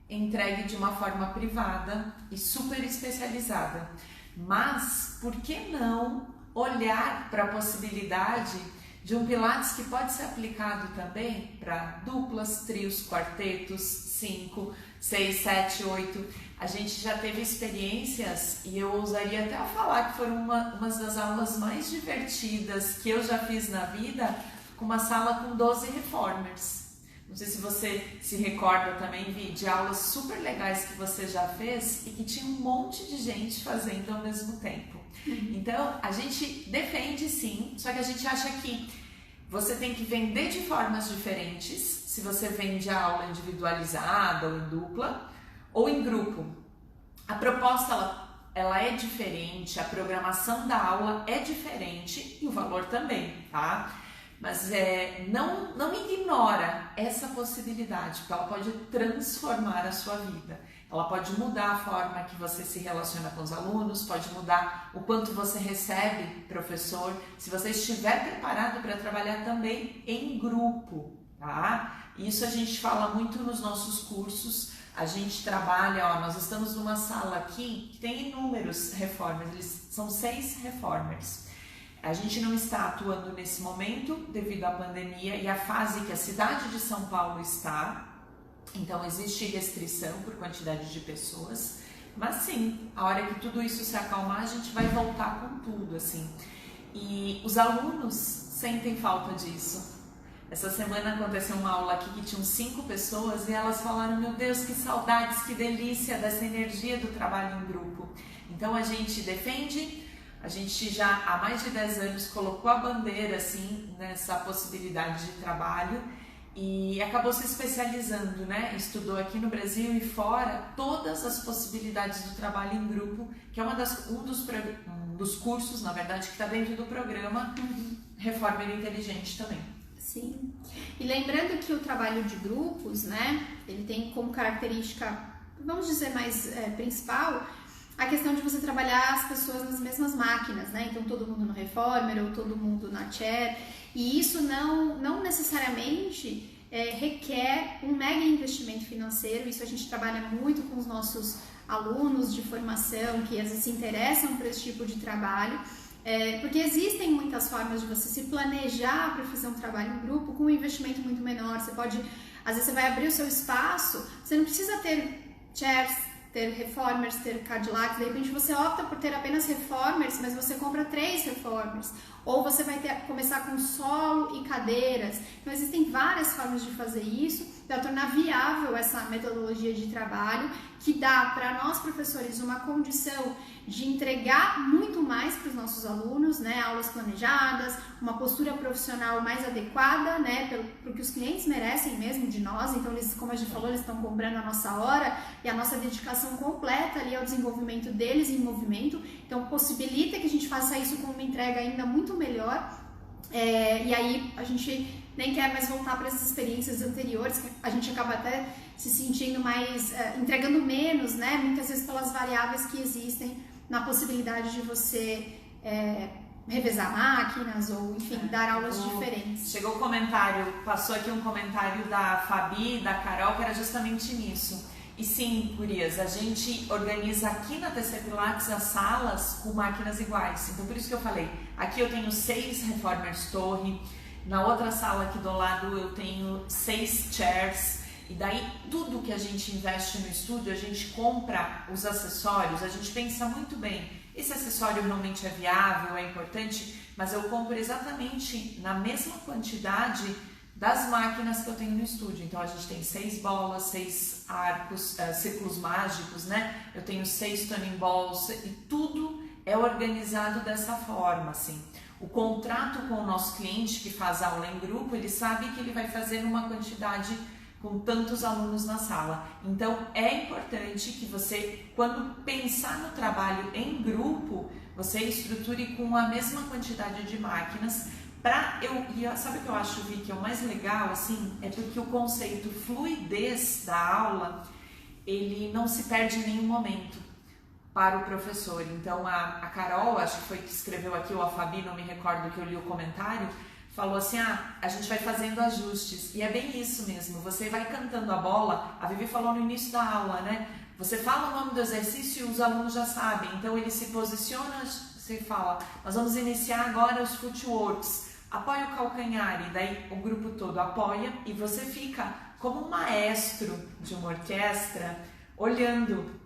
entregue de uma forma privada e super especializada. Mas por que não olhar para a possibilidade de um Pilates que pode ser aplicado também para duplas, trios, quartetos, 5, 6, 7, 8. A gente já teve experiências e eu ousaria até falar que foram umas das aulas mais divertidas que eu já fiz na vida, com uma sala com 12 reformers. Não sei se você se recorda também, Vi, de aulas super legais que você já fez e que tinha um monte de gente fazendo ao mesmo tempo. Então, a gente defende sim, só que a gente acha que você tem que vender de formas diferentes, se você vende a aula individualizada ou em dupla, ou em grupo. A proposta ela é diferente, a programação da aula é diferente e o valor também, tá? Mas não ignora essa possibilidade, porque ela pode transformar a sua vida. Ela pode mudar a forma que você se relaciona com os alunos, pode mudar o quanto você recebe, professor, se você estiver preparado para trabalhar também em grupo, tá? Isso a gente fala muito nos nossos cursos. A gente trabalha, nós estamos numa sala aqui que tem inúmeros reformers, eles são 6 reformers. A gente não está atuando nesse momento devido à pandemia e à fase que a cidade de São Paulo está. Então existe restrição por quantidade de pessoas, mas sim, a hora que tudo isso se acalmar, a gente vai voltar com tudo, assim. E os alunos sentem falta disso. Essa semana aconteceu uma aula aqui que tinham 5 pessoas e elas falaram: meu Deus, que saudades, que delícia dessa energia do trabalho em grupo. Então a gente defende, a gente já há mais de 10 anos colocou a bandeira assim nessa possibilidade de trabalho e acabou se especializando, né? Estudou aqui no Brasil e fora todas as possibilidades do trabalho em grupo, que é um dos cursos, na verdade, que está dentro do programa Reformer Inteligente também. Sim. E lembrando que o trabalho de grupos, né, ele tem como característica, vamos dizer mais principal, a questão de você trabalhar as pessoas nas mesmas máquinas, né? Então todo mundo no Reformer ou todo mundo na Chair. E isso não necessariamente requer um mega investimento financeiro. Isso a gente trabalha muito com os nossos alunos de formação que às vezes se interessam por esse tipo de trabalho. Porque existem muitas formas de você se planejar para fazer um trabalho em grupo com um investimento muito menor. Você pode, às vezes você vai abrir o seu espaço, você não precisa ter chairs, ter reformers, ter Cadillacs, de repente você opta por ter apenas reformers, mas você compra 3 reformers, ou você vai começar com solo e cadeiras. Então existem várias formas de fazer isso, para tornar viável essa metodologia de trabalho, que dá para nós professores uma condição de entregar muito mais para os nossos alunos, né? Aulas planejadas, uma postura profissional mais adequada, né? Pelo que os clientes merecem mesmo de nós. Então eles, como a gente falou, eles estão comprando a nossa hora e a nossa dedicação completa ali ao desenvolvimento deles em movimento. Então possibilita que a gente faça isso com uma entrega ainda muito melhor. E aí a gente nem quer mais voltar para essas experiências anteriores, que a gente acaba até se sentindo mais, entregando menos, né? Muitas vezes pelas variáveis que existem na possibilidade de você revezar máquinas ou, enfim, dar aulas diferentes. Chegou um comentário, passou aqui um comentário da Fabi e da Carol, que era justamente nisso. E sim, gurias, a gente organiza aqui na TC Pilates as salas com máquinas iguais. Então, por isso que eu falei, aqui eu tenho 6 Reformers Torre, na outra sala aqui do lado eu tenho 6 chairs. E daí, tudo que a gente investe no estúdio, a gente compra os acessórios, a gente pensa muito bem, esse acessório realmente é viável, é importante, mas eu compro exatamente na mesma quantidade das máquinas que eu tenho no estúdio. Então a gente tem 6 bolas, 6 arcos, círculos mágicos, né? Eu tenho 6 tuning balls e tudo é organizado dessa forma, assim. O contrato com o nosso cliente que faz aula em grupo, ele sabe que ele vai fazer numa quantidade com tantos alunos na sala. Então é importante que você, quando pensar no trabalho em grupo, você estruture com a mesma quantidade de máquinas. Sabe o que eu acho, Vi, que é o mais legal, assim, é porque o conceito fluidez da aula, ele não se perde em nenhum momento para o professor. Então a Carol, acho que foi que escreveu aqui, ou a Fabi, não me recordo que eu li o comentário, falou assim, a gente vai fazendo ajustes, e é bem isso mesmo, você vai cantando a bola, a Vivi falou no início da aula, né? Você fala o nome do exercício e os alunos já sabem, então ele se posiciona, você fala, nós vamos iniciar agora os footworks, apoia o calcanhar, e daí o grupo todo apoia, e você fica como um maestro de uma orquestra, olhando,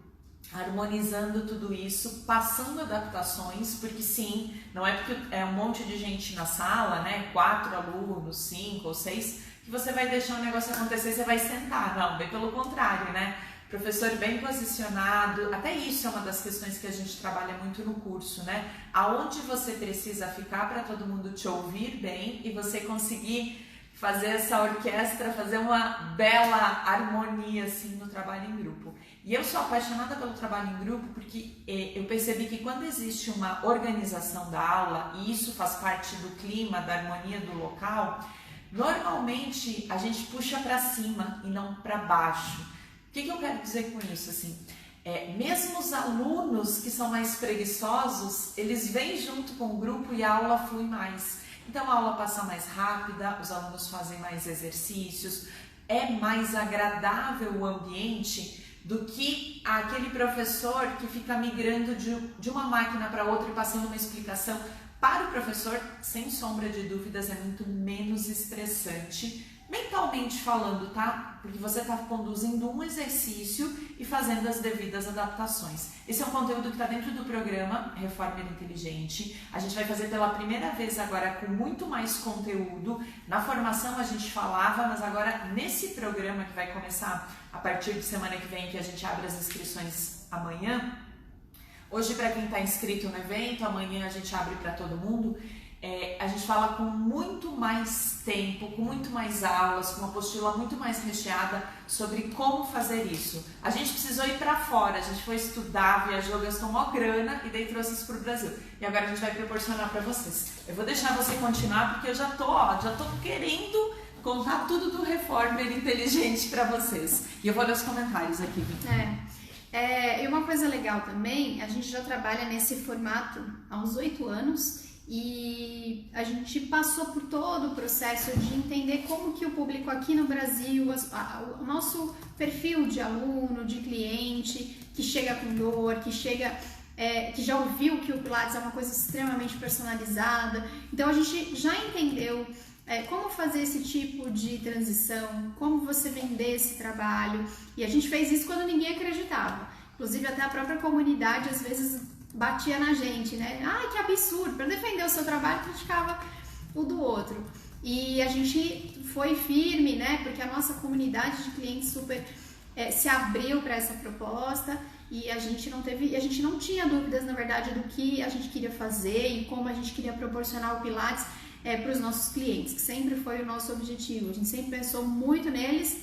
harmonizando tudo isso, passando adaptações, porque sim, não é porque é um monte de gente na sala, né, 4 alunos, 5 ou 6, que você vai deixar o negócio acontecer e você vai sentar, não, bem pelo contrário, né, professor bem posicionado, até isso é uma das questões que a gente trabalha muito no curso, né, aonde você precisa ficar para todo mundo te ouvir bem e você conseguir fazer essa orquestra, fazer uma bela harmonia assim no trabalho em grupo. E eu sou apaixonada pelo trabalho em grupo porque eu percebi que quando existe uma organização da aula, e isso faz parte do clima, da harmonia do local, normalmente a gente puxa para cima e não para baixo. O que eu quero dizer com isso? Assim, mesmo os alunos que são mais preguiçosos, eles vêm junto com o grupo e a aula flui mais. Então a aula passa mais rápida, os alunos fazem mais exercícios, é mais agradável o ambiente do que aquele professor que fica migrando de uma máquina para outra e passando uma explicação. Para o professor, sem sombra de dúvidas, é muito menos estressante, mentalmente falando, tá? Porque você está conduzindo um exercício e fazendo as devidas adaptações. Esse é um conteúdo que está dentro do programa Reformer Inteligente. A gente vai fazer pela primeira vez agora com muito mais conteúdo. Na formação a gente falava, mas agora nesse programa que vai começar a partir de semana que vem, que a gente abre as inscrições amanhã. Hoje para quem está inscrito no evento, amanhã a gente abre para todo mundo. A gente fala com muito mais tempo, com muito mais aulas, com uma apostila muito mais recheada sobre como fazer isso. A gente precisou ir para fora, a gente foi estudar, viajou, gastou uma grana e daí trouxe isso para o Brasil. E agora a gente vai proporcionar para vocês. Eu vou deixar você continuar porque eu já tô querendo contar tudo do Reformer Inteligente para vocês. E eu vou ler os comentários aqui. E uma coisa legal também, a gente já trabalha nesse formato há uns 8 anos e a gente passou por todo o processo de entender como que o público aqui no Brasil, o nosso perfil de aluno, de cliente, que chega com dor, que já ouviu que o Pilates é uma coisa extremamente personalizada. Então a gente já entendeu como fazer esse tipo de transição, como você vender esse trabalho, e a gente fez isso quando ninguém acreditava, inclusive até a própria comunidade às vezes batia na gente, né? Ai, que absurdo, para defender o seu trabalho criticava o do outro, e a gente foi firme, né? Porque a nossa comunidade de clientes super se abriu para essa proposta e a gente não tinha dúvidas, na verdade, do que a gente queria fazer e como a gente queria proporcionar o Pilates para os nossos clientes, que sempre foi o nosso objetivo. A gente sempre pensou muito neles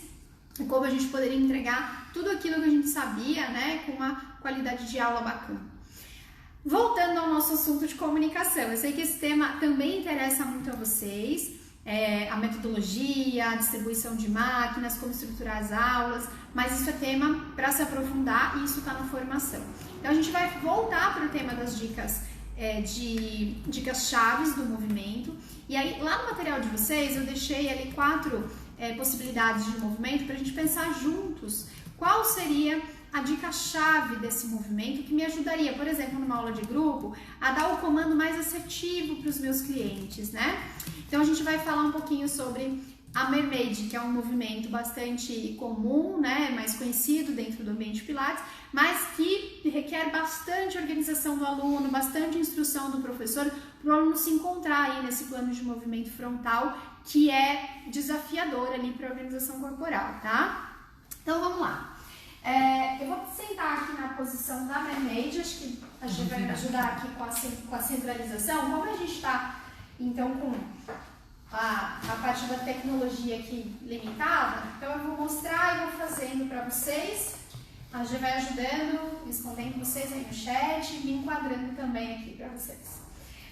e como a gente poderia entregar tudo aquilo que a gente sabia, né, com uma qualidade de aula bacana. Voltando ao nosso assunto de comunicação, eu sei que esse tema também interessa muito a vocês, a metodologia, a distribuição de máquinas, como estruturar as aulas, mas isso é tema para se aprofundar e isso está na formação. Então a gente vai voltar para o tema das dicas dicas chaves do movimento, e aí lá no material de vocês eu deixei ali 4 possibilidades de movimento para a gente pensar juntos qual seria a dica-chave desse movimento que me ajudaria, por exemplo, numa aula de grupo, a dar o comando mais assertivo para os meus clientes, né? Então a gente vai falar um pouquinho sobre a Mermaid, que é um movimento bastante comum, né, mais conhecido dentro do ambiente Pilates, mas que requer bastante organização do aluno, bastante instrução do professor, para o aluno se encontrar aí nesse plano de movimento frontal, que é desafiador ali para a organização corporal, tá? Então vamos lá. Eu vou sentar aqui na posição da Mermaid, acho que a gente vai me ajudar aqui com a centralização. Como a gente está, então, com a parte da tecnologia aqui limitada, então eu vou mostrar e vou fazendo para vocês. A gente vai ajudando, respondendo vocês aí no chat e me enquadrando também aqui para vocês.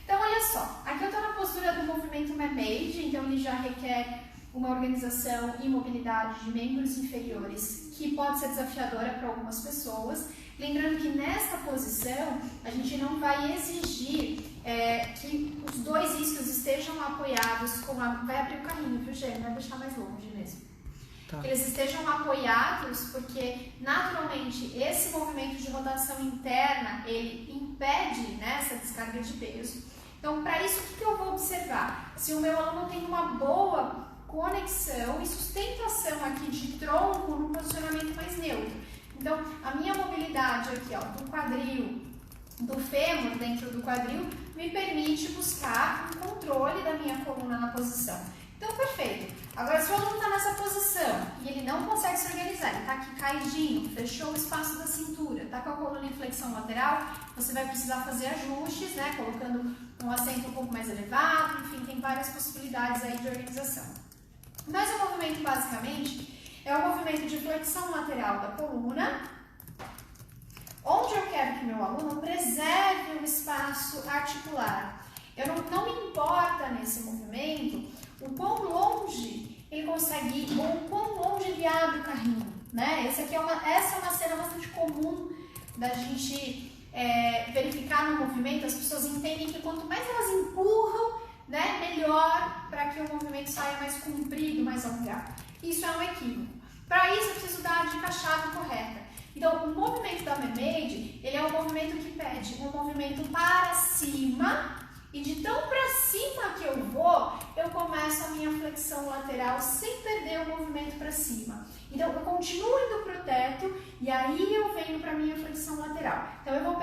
Então, olha só, aqui eu estou na postura do movimento Mermaid, então ele já requer uma organização e mobilidade de membros inferiores que pode ser desafiadora para algumas pessoas. Lembrando que nesta posição a gente não vai exigir que os 2 isquios estejam apoiados, vai abrir o caminho, viu, Gê? Vai deixar mais longe mesmo. Tá. Que eles estejam apoiados, porque naturalmente esse movimento de rotação interna ele impede, né, essa descarga de peso. Então, para isso, o que eu vou observar? Se o meu aluno tem uma boa conexão e sustentação aqui de tronco num posicionamento mais neutro. Então, a minha mobilidade aqui, ó, do quadril, do fêmur dentro do quadril, me permite buscar um controle da minha coluna na posição. Então, perfeito. Agora, se o aluno está nessa posição e ele não consegue se organizar, ele está aqui caidinho, fechou o espaço da cintura, está com a coluna em flexão lateral, você vai precisar fazer ajustes, né, colocando um assento um pouco mais elevado, enfim, tem várias possibilidades aí de organização. Mas o movimento, basicamente, é o movimento de flexão lateral da coluna, onde eu quero que meu aluno preserve o espaço articular. Não me importa nesse movimento o quão longe ele consegue ir ou o quão longe ele abre o carrinho, né? Essa é uma cena bastante comum da gente verificar no movimento. As pessoas entendem que quanto mais elas empurram, né, melhor para que o movimento saia mais comprido, mais alongado. Isso é um equívoco. Para isso eu preciso dar a dica-chave correta. Então, o movimento da mermaid, ele é um movimento que pede um movimento para cima, e de tão para cima que eu vou, eu começo a minha flexão lateral sem perder o movimento para cima. Então, eu continuo indo para o teto e aí eu venho para a minha flexão lateral. Então, eu vou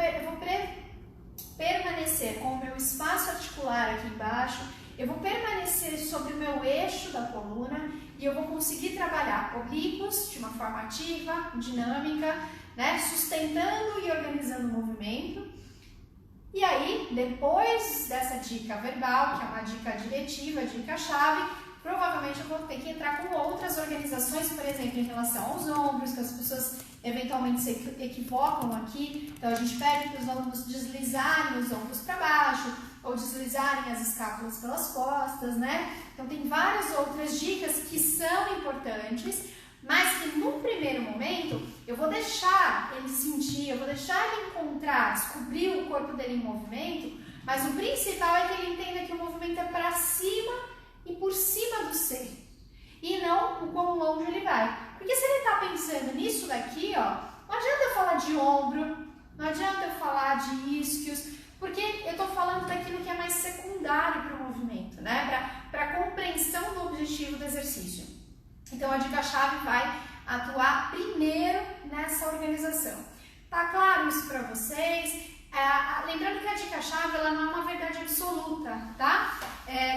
permanecer com o meu espaço articular aqui embaixo, eu vou permanecer sobre o meu eixo da coluna e eu vou conseguir trabalhar oblíquos de uma forma ativa, dinâmica, né, sustentando e organizando o movimento. E aí, depois dessa dica verbal, que é uma dica diretiva, dica-chave, provavelmente eu vou ter que entrar com outras organizações, por exemplo, em relação aos ombros, que as pessoas eventualmente se equivocam aqui. Então, a gente pede para os alunos deslizarem os ombros para baixo, ou deslizarem as escápulas pelas costas, né? Então, tem várias outras dicas que são importantes, mas que num primeiro momento eu vou deixar ele sentir, eu vou deixar ele encontrar, descobrir o corpo dele em movimento, mas o principal é que ele entenda que o movimento é para cima e por cima do ser, e não o quão longe ele vai. Porque se ele está pensando nisso daqui, ó, não adianta eu falar de ombro, não adianta eu falar de isquios, porque eu estou falando daquilo que é mais secundário para o movimento, né? Para a compreensão do objetivo do exercício. Então, a dica-chave vai atuar primeiro nessa organização. Tá claro isso para vocês? Lembrando que a dica-chave ela não é uma verdade absoluta, tá?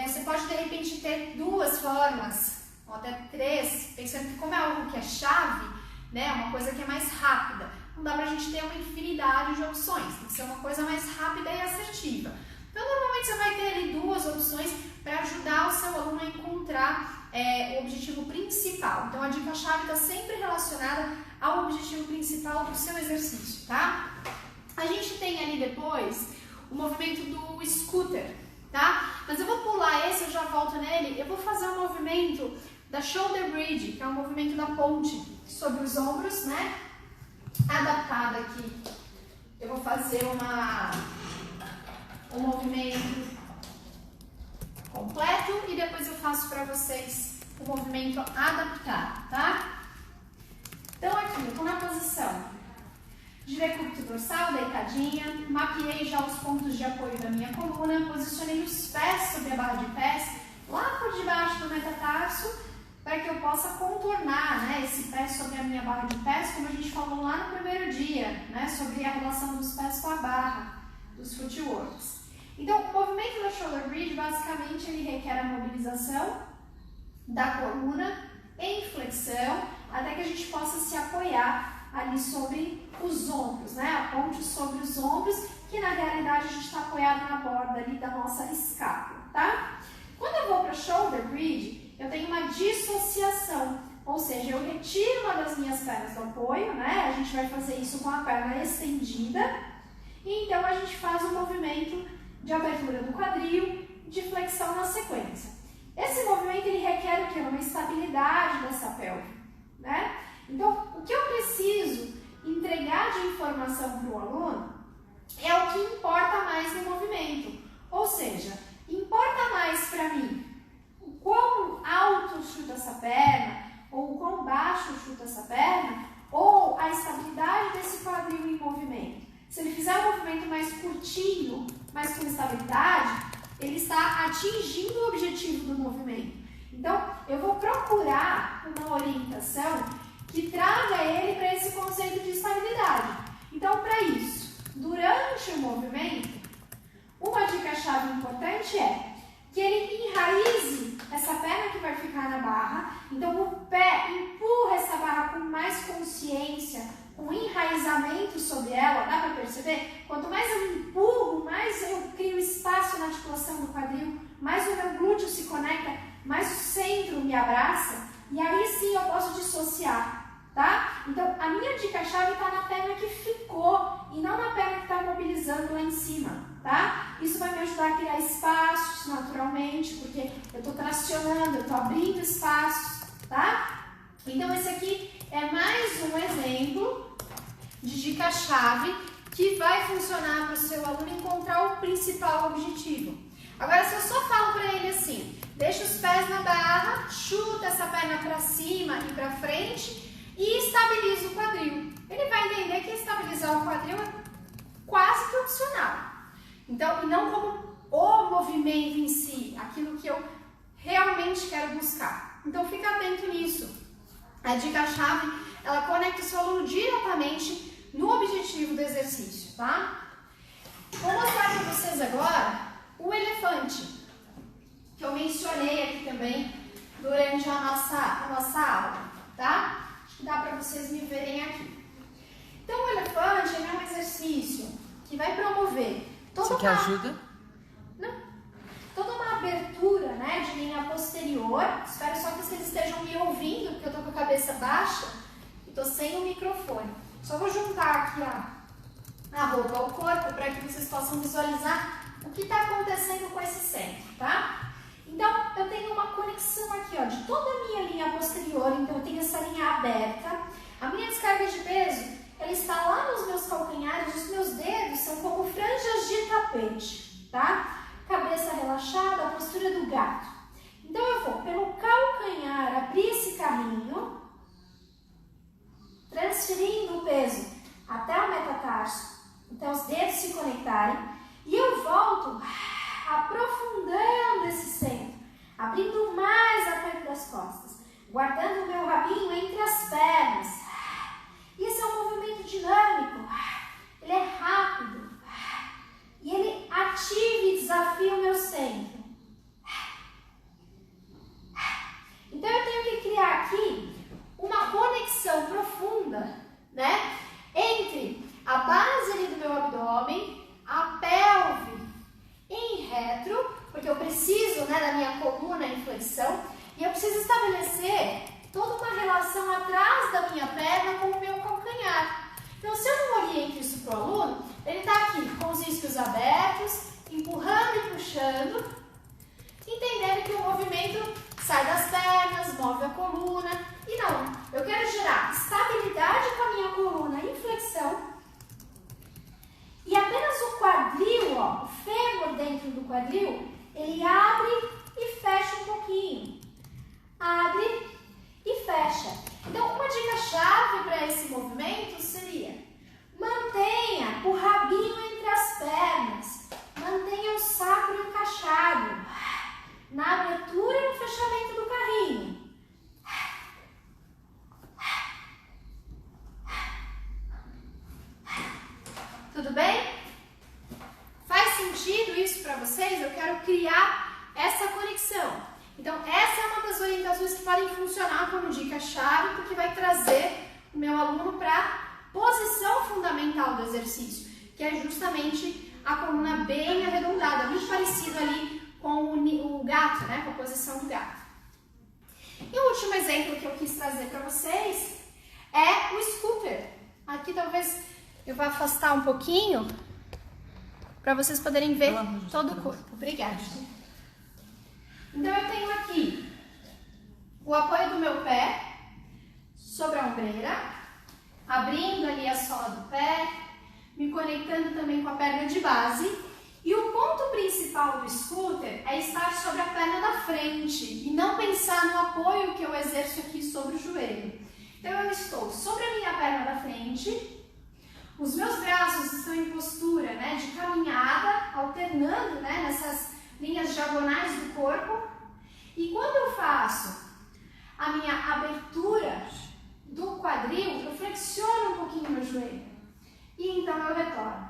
Você pode, de repente, ter duas formas, ou até três, pensando que como é algo que é chave, né, uma coisa que é mais rápida, não dá pra gente ter uma infinidade de opções, tem que ser uma coisa mais rápida e assertiva. Então, normalmente você vai ter ali duas opções para ajudar o seu aluno a encontrar o objetivo principal. Então, a dica-chave está sempre relacionada ao objetivo principal do seu exercício, tá? A gente tem ali depois o movimento do scooter, tá? Mas eu vou pular esse, eu já volto nele. Eu vou fazer o movimento da shoulder bridge, que é o movimento da ponte sobre os ombros, né? Adaptada aqui. Eu vou fazer um movimento completo e depois eu faço para vocês o movimento adaptado, tá? Então aqui, eu tô na posição de decúbito dorsal, deitadinha, mapeei já os pontos de apoio da minha coluna, posicionei os pés sobre a barra de pés, lá por debaixo do metatarso, para que eu possa contornar, né, esse pé sobre a minha barra de pés, como a gente falou lá no primeiro dia, né, sobre a relação dos pés com a barra, dos footworks. Então, o movimento da shoulder bridge, basicamente, ele requer a mobilização da coluna em flexão, até que a gente possa se apoiar ali sobre os ombros, né? A ponte sobre os ombros, que na realidade a gente está apoiado na borda ali da nossa escápula, tá? Quando eu vou para shoulder bridge, eu tenho uma dissociação, ou seja, eu retiro uma das minhas pernas do apoio, né? A gente vai fazer isso com a perna estendida, e então a gente faz um movimento de abertura do quadril, de flexão na sequência. Esse movimento ele requer o quê? Uma estabilidade dessa pelve, né? Então, o que eu preciso entregar de informação para o aluno é o que importa mais no movimento. Ou seja, importa mais para mim o quão alto chuta essa perna, ou o quão baixo chuta essa perna, ou a estabilidade desse quadril em movimento. Se ele fizer um movimento mais curtinho, mas com estabilidade, ele está atingindo o objetivo do movimento. Então, eu vou procurar uma orientação que traga ele para esse conceito de estabilidade. Então, para isso, durante o movimento, uma dica-chave importante é que ele enraize essa perna que vai ficar na barra. Então, o pé empurra essa barra com mais consciência, com enraizamento sobre ela. Dá para perceber? Quanto mais eu empurro, mais eu crio espaço na articulação do quadril, mais o meu glúteo se conecta, mas o centro me abraça e aí sim eu posso dissociar, tá? Então, a minha dica-chave está na perna que ficou e não na perna que está mobilizando lá em cima, tá? Isso vai me ajudar a criar espaços naturalmente, porque eu estou tracionando, eu estou abrindo espaços, tá? Então, esse aqui é mais um exemplo de dica-chave que vai funcionar para o seu aluno encontrar o principal objetivo. Agora, se eu só falo para ele assim, deixa os pés na barra, chuta essa perna para cima e para frente e estabiliza o quadril. Ele vai entender que estabilizar o quadril é quase que opcional. Então, e não como o movimento em si, aquilo que eu realmente quero buscar. Então, fica atento nisso. A dica-chave, ela conecta o seu aluno diretamente no objetivo do exercício, tá? Vou mostrar para vocês agora o elefante, que eu mencionei aqui também durante a nossa aula, tá? Acho que dá para vocês me verem aqui. Então, o elefante é um exercício que vai promover toda Você quer ajuda? Não. Toda uma abertura, né, de linha posterior. Espero só que vocês estejam me ouvindo, porque eu tô com a cabeça baixa e tô sem o microfone. Só vou juntar aqui a roupa ao corpo para que vocês possam visualizar o que está acontecendo com esse centro, tá? Então, eu tenho uma conexão aqui, ó, de toda a minha linha posterior, então eu tenho essa linha aberta. A minha descarga de peso, ela está lá nos meus calcanhares, os meus dedos são como franjas de tapete, tá? Cabeça relaxada, a postura do gato. Então, eu vou pelo calcanhar abrir esse caminho, transferindo o peso até o metatarso, até os dedos se conectarem. E eu volto aprofundando esse centro, abrindo mais a perna das costas, guardando o meu rabinho entre as pernas. Isso é um movimento dinâmico, ele é rápido e ele ativa e desafia o meu centro. Então eu tenho que criar aqui uma conexão profunda, né, entre a base ali do meu abdômen, a pelve em retro, porque eu preciso, né, da minha coluna em flexão, e eu preciso estabelecer toda uma relação atrás da minha perna com o meu calcanhar. Então, se eu não oriento isso para o aluno, ele está aqui com os isquios abertos, empurrando e puxando, entendendo que o movimento sai das pernas, move a coluna, e não, eu quero gerar estabilidade com a minha coluna em flexão, e apenas o quadril, ó, o fêmur dentro do quadril, ele abre e fecha um pouquinho. Abre e fecha. Então, uma dica-chave para esse movimento seria: mantenha o rabinho entre as pernas, mantenha o sacro encaixado, na abertura e no fechamento do carrinho. Tudo bem? Faz sentido isso para vocês? Eu quero criar essa conexão. Então, essa é uma das orientações que podem funcionar como dica-chave, porque vai trazer o meu aluno para a posição fundamental do exercício, que é justamente a coluna bem arredondada, muito parecido ali com o gato, né? Com a posição do gato. E o último exemplo que eu quis trazer para vocês é o scooter. Aqui talvez eu vou afastar um pouquinho para vocês poderem ver todo o corpo. Obrigada. Então, eu tenho aqui o apoio do meu pé sobre a ombreira, abrindo ali a sola do pé, me conectando também com a perna de base. E o ponto principal do scooter é estar sobre a perna da frente e não pensar no apoio que eu exerço aqui sobre o joelho. Então, eu estou sobre a minha perna da frente, os meus braços estão em postura, né, de caminhada, alternando, né, nessas linhas diagonais do corpo. E quando eu faço a minha abertura do quadril, eu flexiono um pouquinho meu joelho. E então eu retorno.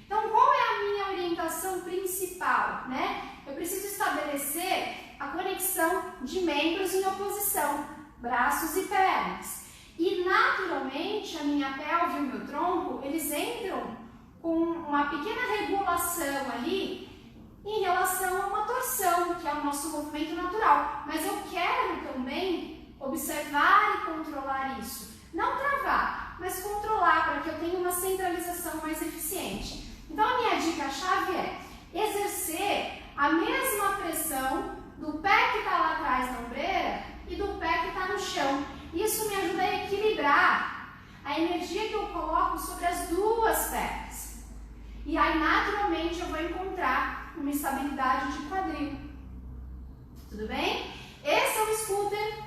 Então, qual é a minha orientação principal, né? Eu preciso estabelecer a conexão de membros em oposição, braços e pernas. E, naturalmente, a minha pelve e o meu tronco, eles entram com uma pequena regulação ali em relação a uma torção, que é o nosso movimento natural. Mas eu quero também observar e controlar isso. Não travar, mas controlar para que eu tenha uma centralização mais eficiente. Então a minha dica-chave é exercer a mesma pressão do pé que está lá atrás na ombreira e do pé que está no chão. Isso me ajuda a equilibrar a energia que eu coloco sobre as duas pernas. E aí, naturalmente, eu vou encontrar uma estabilidade de quadril. Tudo bem? Esse é o scooter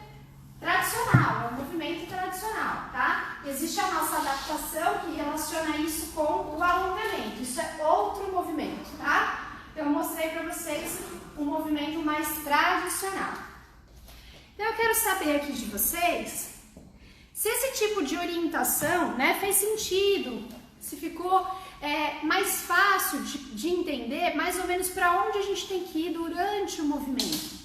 tradicional, é um movimento tradicional, tá? Existe a nossa adaptação que relaciona isso com o alongamento. Isso é outro movimento, tá? Eu mostrei para vocês um movimento mais tradicional. Então, eu quero saber aqui de vocês se esse tipo de orientação, né, fez sentido, se ficou mais fácil de entender mais ou menos para onde a gente tem que ir durante o movimento.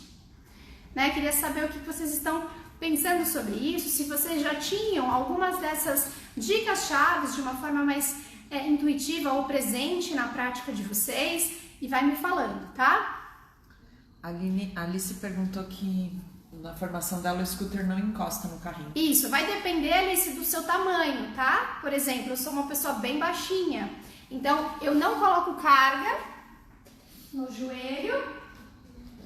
Né? Queria saber o que vocês estão pensando sobre isso, se vocês já tinham algumas dessas dicas-chave de uma forma mais intuitiva ou presente na prática de vocês, e vai me falando, tá? A Alice perguntou que na formação dela o scooter não encosta no carrinho. Isso, vai depender, Alice, do seu tamanho, tá? Por exemplo, eu sou uma pessoa bem baixinha, então eu não coloco carga no joelho,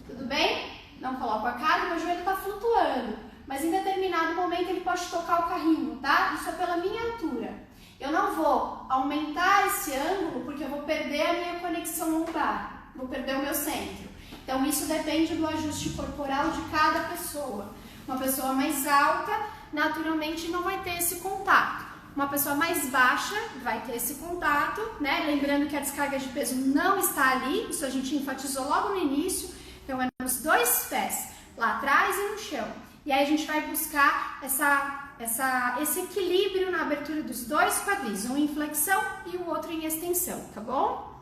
tudo bem? Não coloco a carga, meu joelho tá flutuando, mas em determinado momento ele pode tocar o carrinho, tá? Isso é pela minha altura. Eu não vou aumentar esse ângulo porque eu vou perder a minha conexão lombar, vou perder o meu centro. Então isso depende do ajuste corporal de cada pessoa. Uma pessoa mais alta, naturalmente, não vai ter esse contato. Uma pessoa mais baixa vai ter esse contato, né? Lembrando que a descarga de peso não está ali, isso a gente enfatizou logo no início. Então é nos dois pés, lá atrás e no chão. E aí a gente vai buscar esse equilíbrio na abertura dos dois quadris, um em flexão e o outro em extensão, tá bom?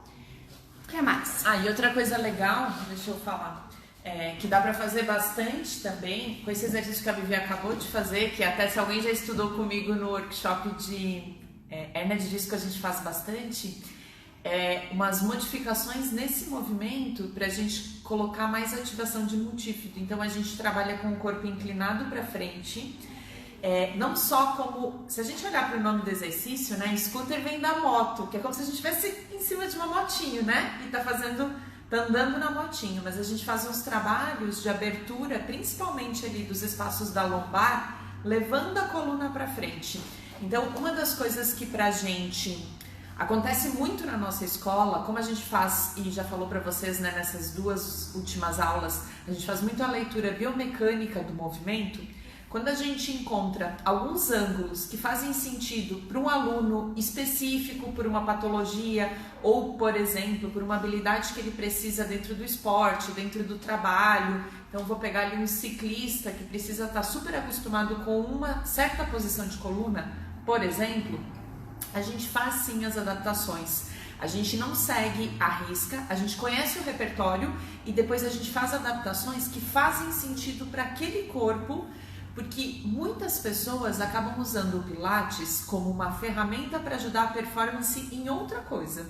O que mais? E outra coisa legal, deixa eu falar, que dá pra fazer bastante também, com esse exercício que a Vivi acabou de fazer, que até se alguém já estudou comigo no workshop de hérnia de disco, a gente faz bastante, umas modificações nesse movimento pra gente colocar mais ativação de multífido. Então a gente trabalha com o corpo inclinado pra frente, não só como, se a gente olhar para o nome do exercício, né, scooter vem da moto, que é como se a gente estivesse em cima de uma motinho, né, e tá andando na motinho, mas a gente faz uns trabalhos de abertura, principalmente ali dos espaços da lombar, levando a coluna para frente. Então, uma das coisas que pra gente acontece muito na nossa escola, como a gente faz, e já falou para vocês, né, nessas duas últimas aulas, a gente faz muito a leitura biomecânica do movimento. Quando a gente encontra alguns ângulos que fazem sentido para um aluno específico, por uma patologia ou, por exemplo, por uma habilidade que ele precisa dentro do esporte, dentro do trabalho. Então, vou pegar ali um ciclista que precisa estar super acostumado com uma certa posição de coluna, por exemplo, a gente faz sim as adaptações. A gente não segue à risca, a gente conhece o repertório e depois a gente faz adaptações que fazem sentido para aquele corpo. Porque muitas pessoas acabam usando o Pilates como uma ferramenta para ajudar a performance em outra coisa.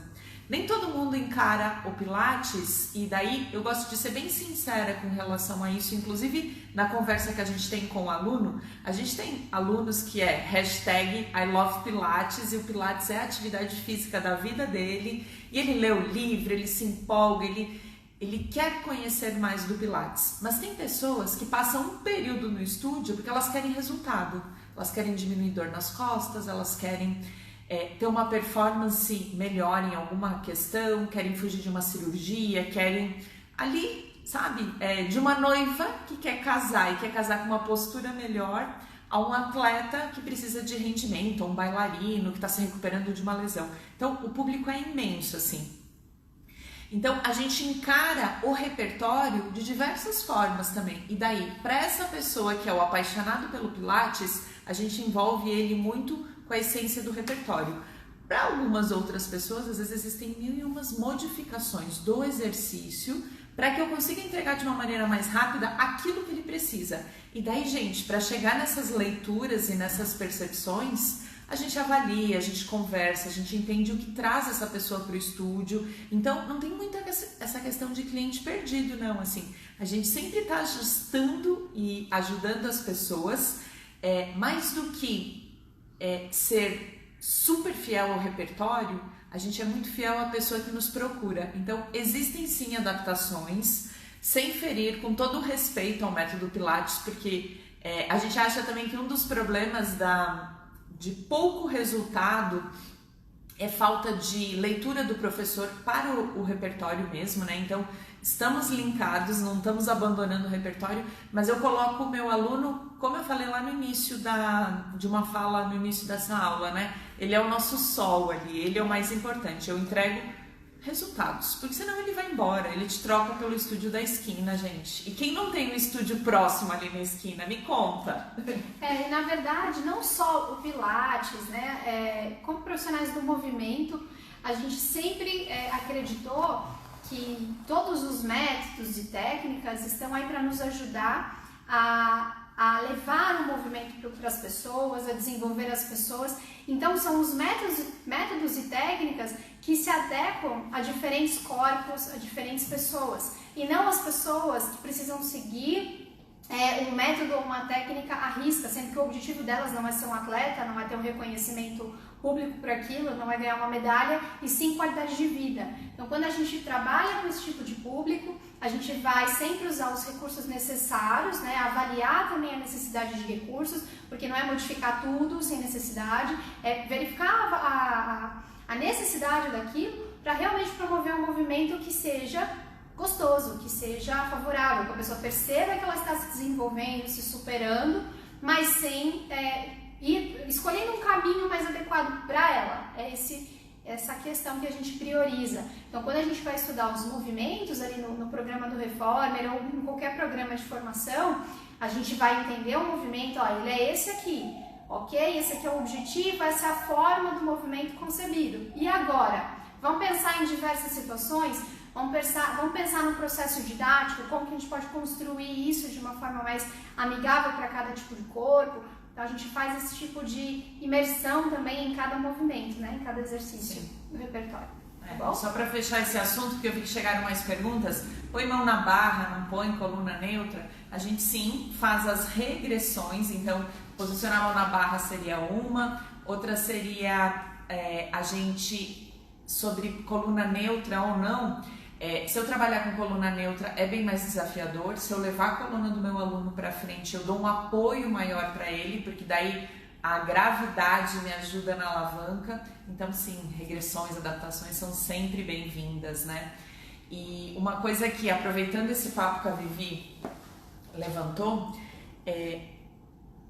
Nem todo mundo encara o Pilates, e daí eu gosto de ser bem sincera com relação a isso, inclusive na conversa que a gente tem com o aluno, a gente tem alunos que #ILovePilates, e o Pilates é a atividade física da vida dele, e ele lê o livro, ele se empolga, ele quer conhecer mais do Pilates, mas tem pessoas que passam um período no estúdio porque elas querem resultado, elas querem diminuir dor nas costas, elas querem ter uma performance melhor em alguma questão, querem fugir de uma cirurgia, querem ali, sabe, de uma noiva que quer casar e quer casar com uma postura melhor, a um atleta que precisa de rendimento, a um bailarino que está se recuperando de uma lesão. Então o público é imenso assim. Então a gente encara o repertório de diversas formas também, e daí para essa pessoa que é o apaixonado pelo Pilates, a gente envolve ele muito com a essência do repertório. Para algumas outras pessoas, às vezes existem mil e umas modificações do exercício para que eu consiga entregar de uma maneira mais rápida aquilo que ele precisa. E daí, gente, para chegar nessas leituras e nessas percepções, a gente avalia, a gente conversa, a gente entende o que traz essa pessoa para o estúdio. Então, não tem muita essa questão de cliente perdido, não. Assim, a gente sempre está ajustando e ajudando as pessoas, mais do que ser super fiel ao repertório, a gente é muito fiel à pessoa que nos procura. Então, existem sim adaptações, sem ferir, com todo o respeito ao método Pilates, porque a gente acha também que um dos problemas de pouco resultado é falta de leitura do professor para o repertório mesmo, né? Então, estamos linkados, não estamos abandonando o repertório, mas eu coloco o meu aluno, como eu falei lá no início de uma fala no início dessa aula, né? Ele é o nosso sol ali, ele é o mais importante. Eu entrego resultados, porque senão ele vai embora, ele te troca pelo estúdio da esquina, gente. E quem não tem um estúdio próximo ali na esquina, me conta. E na verdade, não só o Pilates, né? Como profissionais do movimento, a gente sempre acreditou que todos os métodos e técnicas estão aí para nos ajudar a levar o movimento para as pessoas, a desenvolver as pessoas. Então, são os métodos e técnicas que se adequam a diferentes corpos, a diferentes pessoas. E não as pessoas que precisam seguir um método ou uma técnica à risca, sendo que o objetivo delas não é ser um atleta, não é ter um reconhecimento público por aquilo, não é ganhar uma medalha, e sim qualidade de vida. Então, quando a gente trabalha com esse tipo de público, a gente vai sempre usar os recursos necessários, né? Avaliar também a necessidade de recursos, porque não é modificar tudo sem necessidade, é verificar a necessidade daquilo para realmente promover um movimento que seja gostoso, que seja favorável, que a pessoa perceba que ela está se desenvolvendo, se superando, mas sem ir escolhendo um caminho mais adequado para ela. Essa questão que a gente prioriza. Então, quando a gente vai estudar os movimentos ali no programa do Reformer ou em qualquer programa de formação, a gente vai entender o movimento, ele é esse aqui, ok? Esse aqui é o objetivo, essa é a forma do movimento concebido. E agora? Vamos pensar em diversas situações, vamos pensar no processo didático, como que a gente pode construir isso de uma forma mais amigável para cada tipo de corpo. Então, a gente faz esse tipo de imersão também em cada movimento, né? Em cada exercício do repertório. Tá bom? Só para fechar esse assunto, porque eu vi que chegaram mais perguntas, põe mão na barra, não põe coluna neutra. A gente sim faz as regressões, então posicionar a mão na barra seria uma, outra seria a gente sobre coluna neutra ou não. Se eu trabalhar com coluna neutra é bem mais desafiador. Se eu levar a coluna do meu aluno para frente, eu dou um apoio maior para ele, porque daí a gravidade me ajuda na alavanca. Então sim, regressões, adaptações são sempre bem-vindas, né? E uma coisa que, aproveitando esse papo que a Vivi levantou,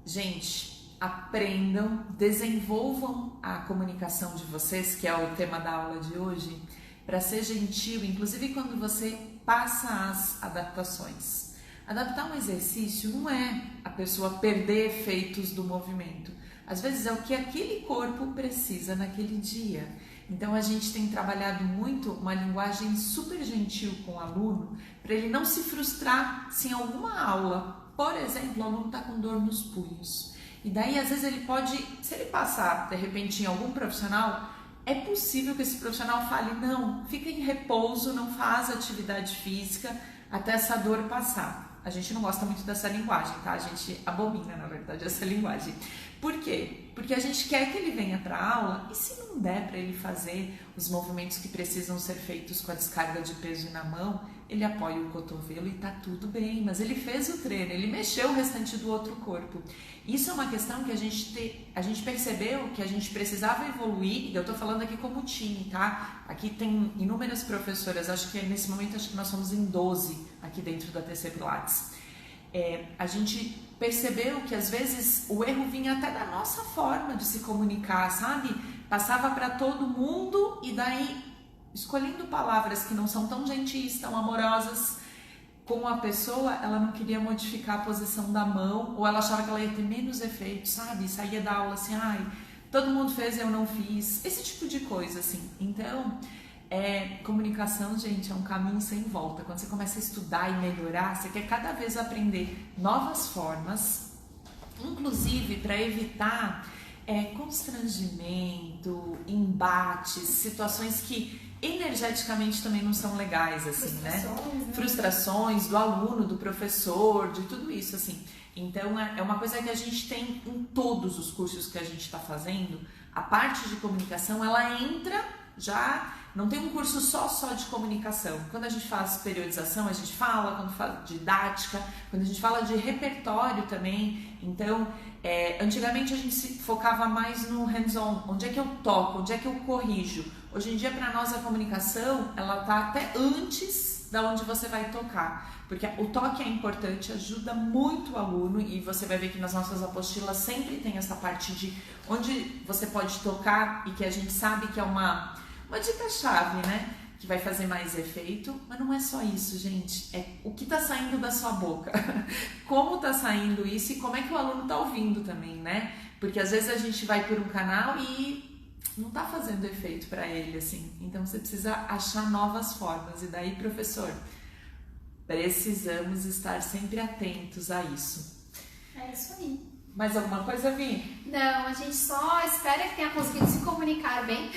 gente, aprendam, desenvolvam a comunicação de vocês, que é o tema da aula de hoje, para ser gentil, inclusive quando você passa as adaptações. Adaptar um exercício não é a pessoa perder efeitos do movimento. Às vezes é o que aquele corpo precisa naquele dia. Então a gente tem trabalhado muito uma linguagem super gentil com o aluno, para ele não se frustrar se em alguma aula, por exemplo, o aluno está com dor nos punhos. E daí às vezes ele pode, se ele passar de repente em algum profissional, é possível que esse profissional fale, não, fica em repouso, não faz atividade física até essa dor passar. A gente não gosta muito dessa linguagem, tá? A gente abomina, na verdade, essa linguagem. Por quê? Porque a gente quer que ele venha para a aula e se não der para ele fazer os movimentos que precisam ser feitos com a descarga de peso na mão, ele apoia o cotovelo e tá tudo bem, mas ele fez o treino, ele mexeu o restante do outro corpo. Isso é uma questão que a gente percebeu que a gente precisava evoluir, e eu tô falando aqui como time, tá? Aqui tem inúmeras professoras, acho que nesse momento nós somos em 12 aqui dentro da TC Pilates. A gente percebeu que às vezes o erro vinha até da nossa forma de se comunicar, sabe? Passava para todo mundo e daí escolhendo palavras que não são tão gentis, tão amorosas com a pessoa, ela não queria modificar a posição da mão, ou ela achava que ela ia ter menos efeito, sabe? Saía da aula assim, todo mundo fez e eu não fiz, esse tipo de coisa, assim. Então, comunicação, gente, é um caminho sem volta. Quando você começa a estudar e melhorar, você quer cada vez aprender novas formas, inclusive para evitar constrangimento, embates, situações que energeticamente também não são legais, assim, né? Frustrações do aluno, do professor, de tudo isso, assim. Então, é uma coisa que a gente tem em todos os cursos que a gente está fazendo. A parte de comunicação, ela entra já... Não tem um curso só de comunicação. Quando a gente faz periodização, a gente fala, quando fala de didática, quando a gente fala de repertório também. Então, antigamente a gente se focava mais no hands-on. Onde é que eu toco? Onde é que eu corrijo? Hoje em dia, para nós, a comunicação, ela tá até antes da onde você vai tocar. Porque o toque é importante, ajuda muito o aluno, e você vai ver que nas nossas apostilas sempre tem essa parte de onde você pode tocar e que a gente sabe que é uma dica-chave, né? Que vai fazer mais efeito, mas não é só isso, gente. É o que tá saindo da sua boca. Como tá saindo isso e como é que o aluno tá ouvindo também, né? Porque às vezes a gente vai por um canal e não tá fazendo efeito para ele, assim. Então você precisa achar novas formas. E daí, professor, precisamos estar sempre atentos a isso. É isso aí. Mais alguma coisa, Vi? Não, a gente só espera que tenha conseguido se comunicar bem,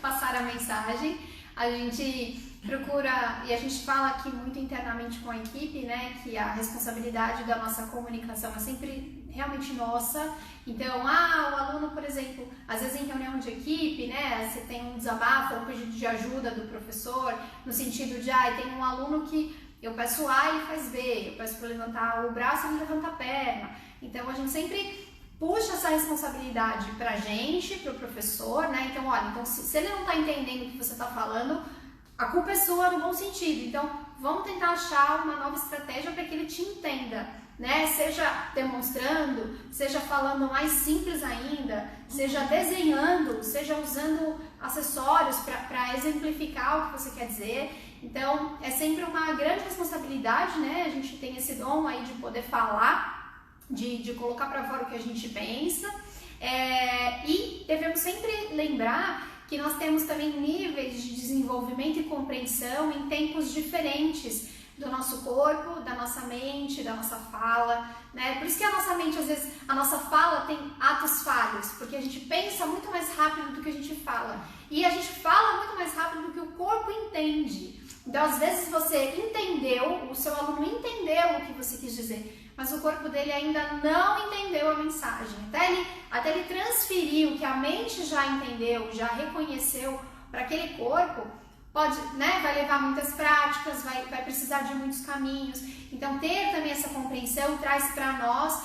passar a mensagem. A gente procura, e a gente fala aqui muito internamente com a equipe, né, que a responsabilidade da nossa comunicação é sempre realmente nossa. Então, o aluno, por exemplo, às vezes em reunião de equipe, né, você tem um desabafo, um pedido de ajuda do professor, no sentido de, tem um aluno que eu peço A e ele faz B, eu peço para levantar o braço e ele levanta a perna. Então, a gente sempre puxa essa responsabilidade pra gente, pro professor, né? Então, olha, se ele não tá entendendo o que você tá falando, a culpa é sua no bom sentido. Então, vamos tentar achar uma nova estratégia para que ele te entenda, né? Seja demonstrando, seja falando mais simples ainda, seja desenhando, seja usando acessórios para exemplificar o que você quer dizer. Então, é sempre uma grande responsabilidade, né? A gente tem esse dom aí de poder falar, de colocar para fora o que a gente pensa, e devemos sempre lembrar que nós temos também níveis de desenvolvimento e compreensão em tempos diferentes do nosso corpo, da nossa mente, da nossa fala, né? Por isso que a nossa mente, às vezes, a nossa fala tem atos falhos, porque a gente pensa muito mais rápido do que a gente fala, e a gente fala muito mais rápido do que o corpo entende. Então, às vezes você entendeu, o seu aluno entendeu o que você quis dizer, mas o corpo dele ainda não entendeu a mensagem. Até ele transferir o que a mente já entendeu, já reconheceu para aquele corpo, pode, né, vai levar muitas práticas, vai precisar de muitos caminhos. Então, ter também essa compreensão traz para nós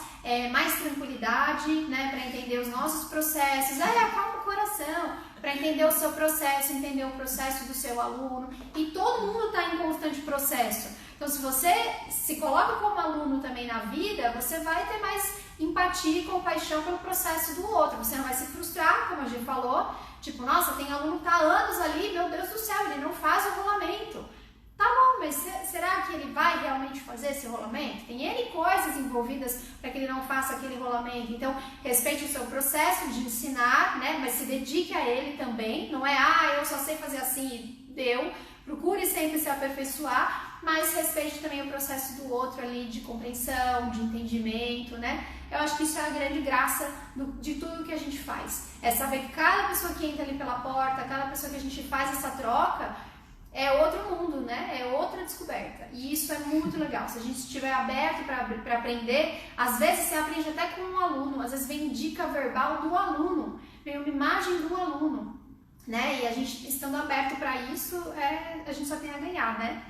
mais tranquilidade, né, para entender os nossos processos. Acalma o coração, para entender o seu processo, entender o processo do seu aluno. E todo mundo está em constante processo. Então, se você se coloca como aluno também na vida, você vai ter mais empatia e compaixão pelo processo do outro. Você não vai se frustrar, como a gente falou. Tipo, nossa, tem aluno que está há anos ali, meu Deus do céu, ele não faz o rolamento. Tá bom, mas será que ele vai realmente fazer esse rolamento? Tem N coisas envolvidas para que ele não faça aquele rolamento. Então, respeite o seu processo de ensinar, né? Mas se dedique a ele também. Não é, eu só sei fazer assim e deu. Procure sempre se aperfeiçoar, mas respeite também o processo do outro ali de compreensão, de entendimento, né? Eu acho que isso é a grande graça de tudo que a gente faz. É saber que cada pessoa que entra ali pela porta, cada pessoa que a gente faz essa troca, é outro mundo, né? É outra descoberta. E isso é muito legal. Se a gente estiver aberto para aprender, às vezes você aprende até com um aluno, às vezes vem dica verbal do aluno, vem uma imagem do aluno, né? E a gente estando aberto para isso, a gente só tem a ganhar, né?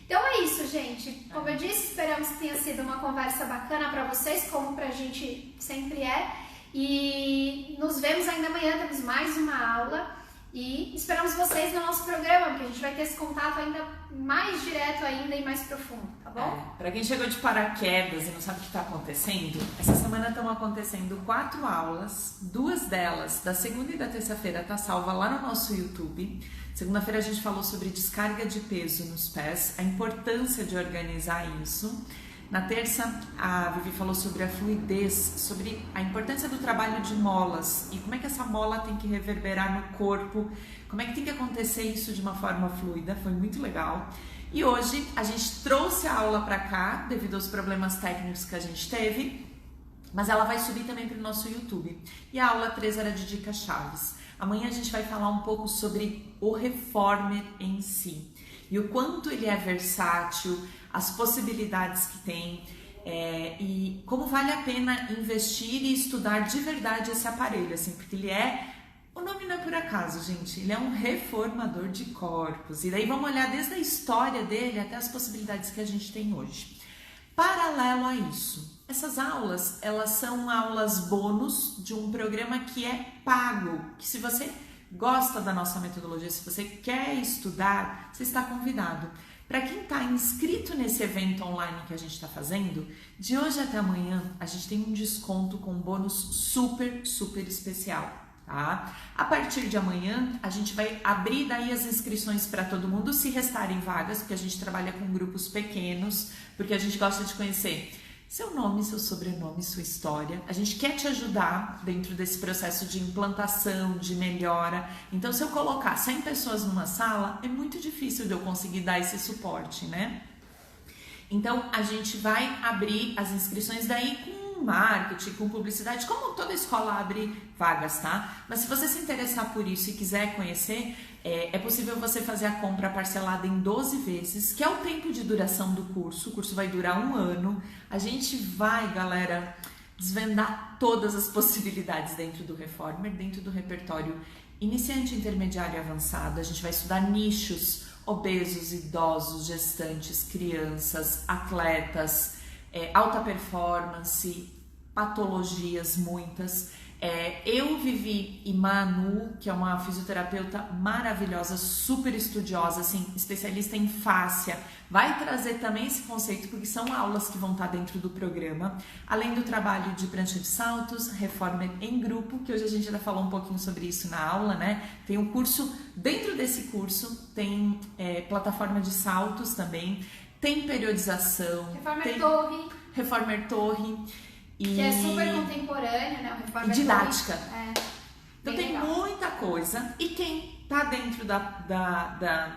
Então é isso, gente. Como eu disse, esperamos que tenha sido uma conversa bacana para vocês, como pra gente sempre é. E nos vemos ainda amanhã, temos mais uma aula. E esperamos vocês no nosso programa, porque a gente vai ter esse contato ainda mais direto ainda e mais profundo, tá bom? Para quem chegou de paraquedas e não sabe o que está acontecendo, essa semana estão acontecendo 4 aulas, 2 delas, da segunda e da terça-feira, tá salva lá no nosso YouTube. Segunda-feira a gente falou sobre descarga de peso nos pés, a importância de organizar isso. Na terça, a Vivi falou sobre a fluidez, sobre a importância do trabalho de molas e como é que essa mola tem que reverberar no corpo, como é que tem que acontecer isso de uma forma fluida, foi muito legal. E hoje a gente trouxe a aula para cá, devido aos problemas técnicos que a gente teve, mas ela vai subir também para o nosso YouTube. E a aula 3 era de dicas chaves. Amanhã a gente vai falar um pouco sobre o Reformer em si e o quanto ele é versátil, as possibilidades que tem e como vale a pena investir e estudar de verdade esse aparelho, assim, porque ele o nome não é por acaso, gente, ele é um reformador de corpos. E daí vamos olhar desde a história dele até as possibilidades que a gente tem hoje. Paralelo a isso, essas aulas, elas são aulas bônus de um programa que é pago, que se você gosta da nossa metodologia, se você quer estudar, você está convidado. Para quem está inscrito nesse evento online que a gente está fazendo, de hoje até amanhã, a gente tem um desconto com um bônus super, super especial. Tá? A partir de amanhã, a gente vai abrir daí as inscrições para todo mundo, se restarem vagas, porque a gente trabalha com grupos pequenos, porque a gente gosta de conhecer seu nome, seu sobrenome, sua história. A gente quer te ajudar dentro desse processo de implantação, de melhora. Então, se eu colocar 100 pessoas numa sala, é muito difícil de eu conseguir dar esse suporte, né? Então, a gente vai abrir as inscrições daí com marketing, com publicidade, como toda escola abre vagas, tá? Mas se você se interessar por isso e quiser conhecer, é possível você fazer a compra parcelada em 12 vezes, que é o tempo de duração do curso. O curso vai durar 1 ano. A gente vai, galera, desvendar todas as possibilidades dentro do Reformer, dentro do repertório iniciante, intermediário e avançado. A gente vai estudar nichos: obesos, idosos, gestantes, crianças, atletas, alta performance, patologias muitas. Eu vivi e Manu, que é uma fisioterapeuta maravilhosa, super estudiosa, assim, especialista em fáscia, vai trazer também esse conceito, porque são aulas que vão estar dentro do programa, além do trabalho de prancha de saltos, Reformer em grupo, que hoje a gente já falou um pouquinho sobre isso na aula, né? Tem um curso, dentro desse curso tem plataforma de saltos também, tem periodização, Reformer Torre, que é super contemporâneo, né? O Reformer didática. Então tem legal. Muita coisa. E quem tá dentro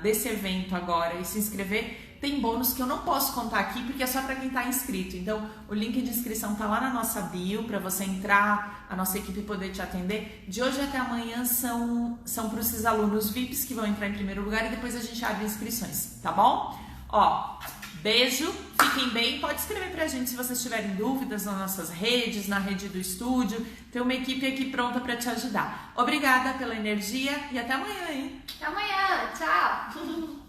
desse evento agora e se inscrever, tem bônus que eu não posso contar aqui porque é só para quem tá inscrito. Então o link de inscrição tá lá na nossa bio para você entrar, a nossa equipe poder te atender. De hoje até amanhã são para esses alunos VIPs que vão entrar em primeiro lugar e depois a gente abre inscrições, tá bom? Ó, beijo, fiquem bem, pode escrever pra gente se vocês tiverem dúvidas nas nossas redes, na rede do estúdio, tem uma equipe aqui pronta pra te ajudar. Obrigada pela energia e até amanhã, hein? Até amanhã, tchau!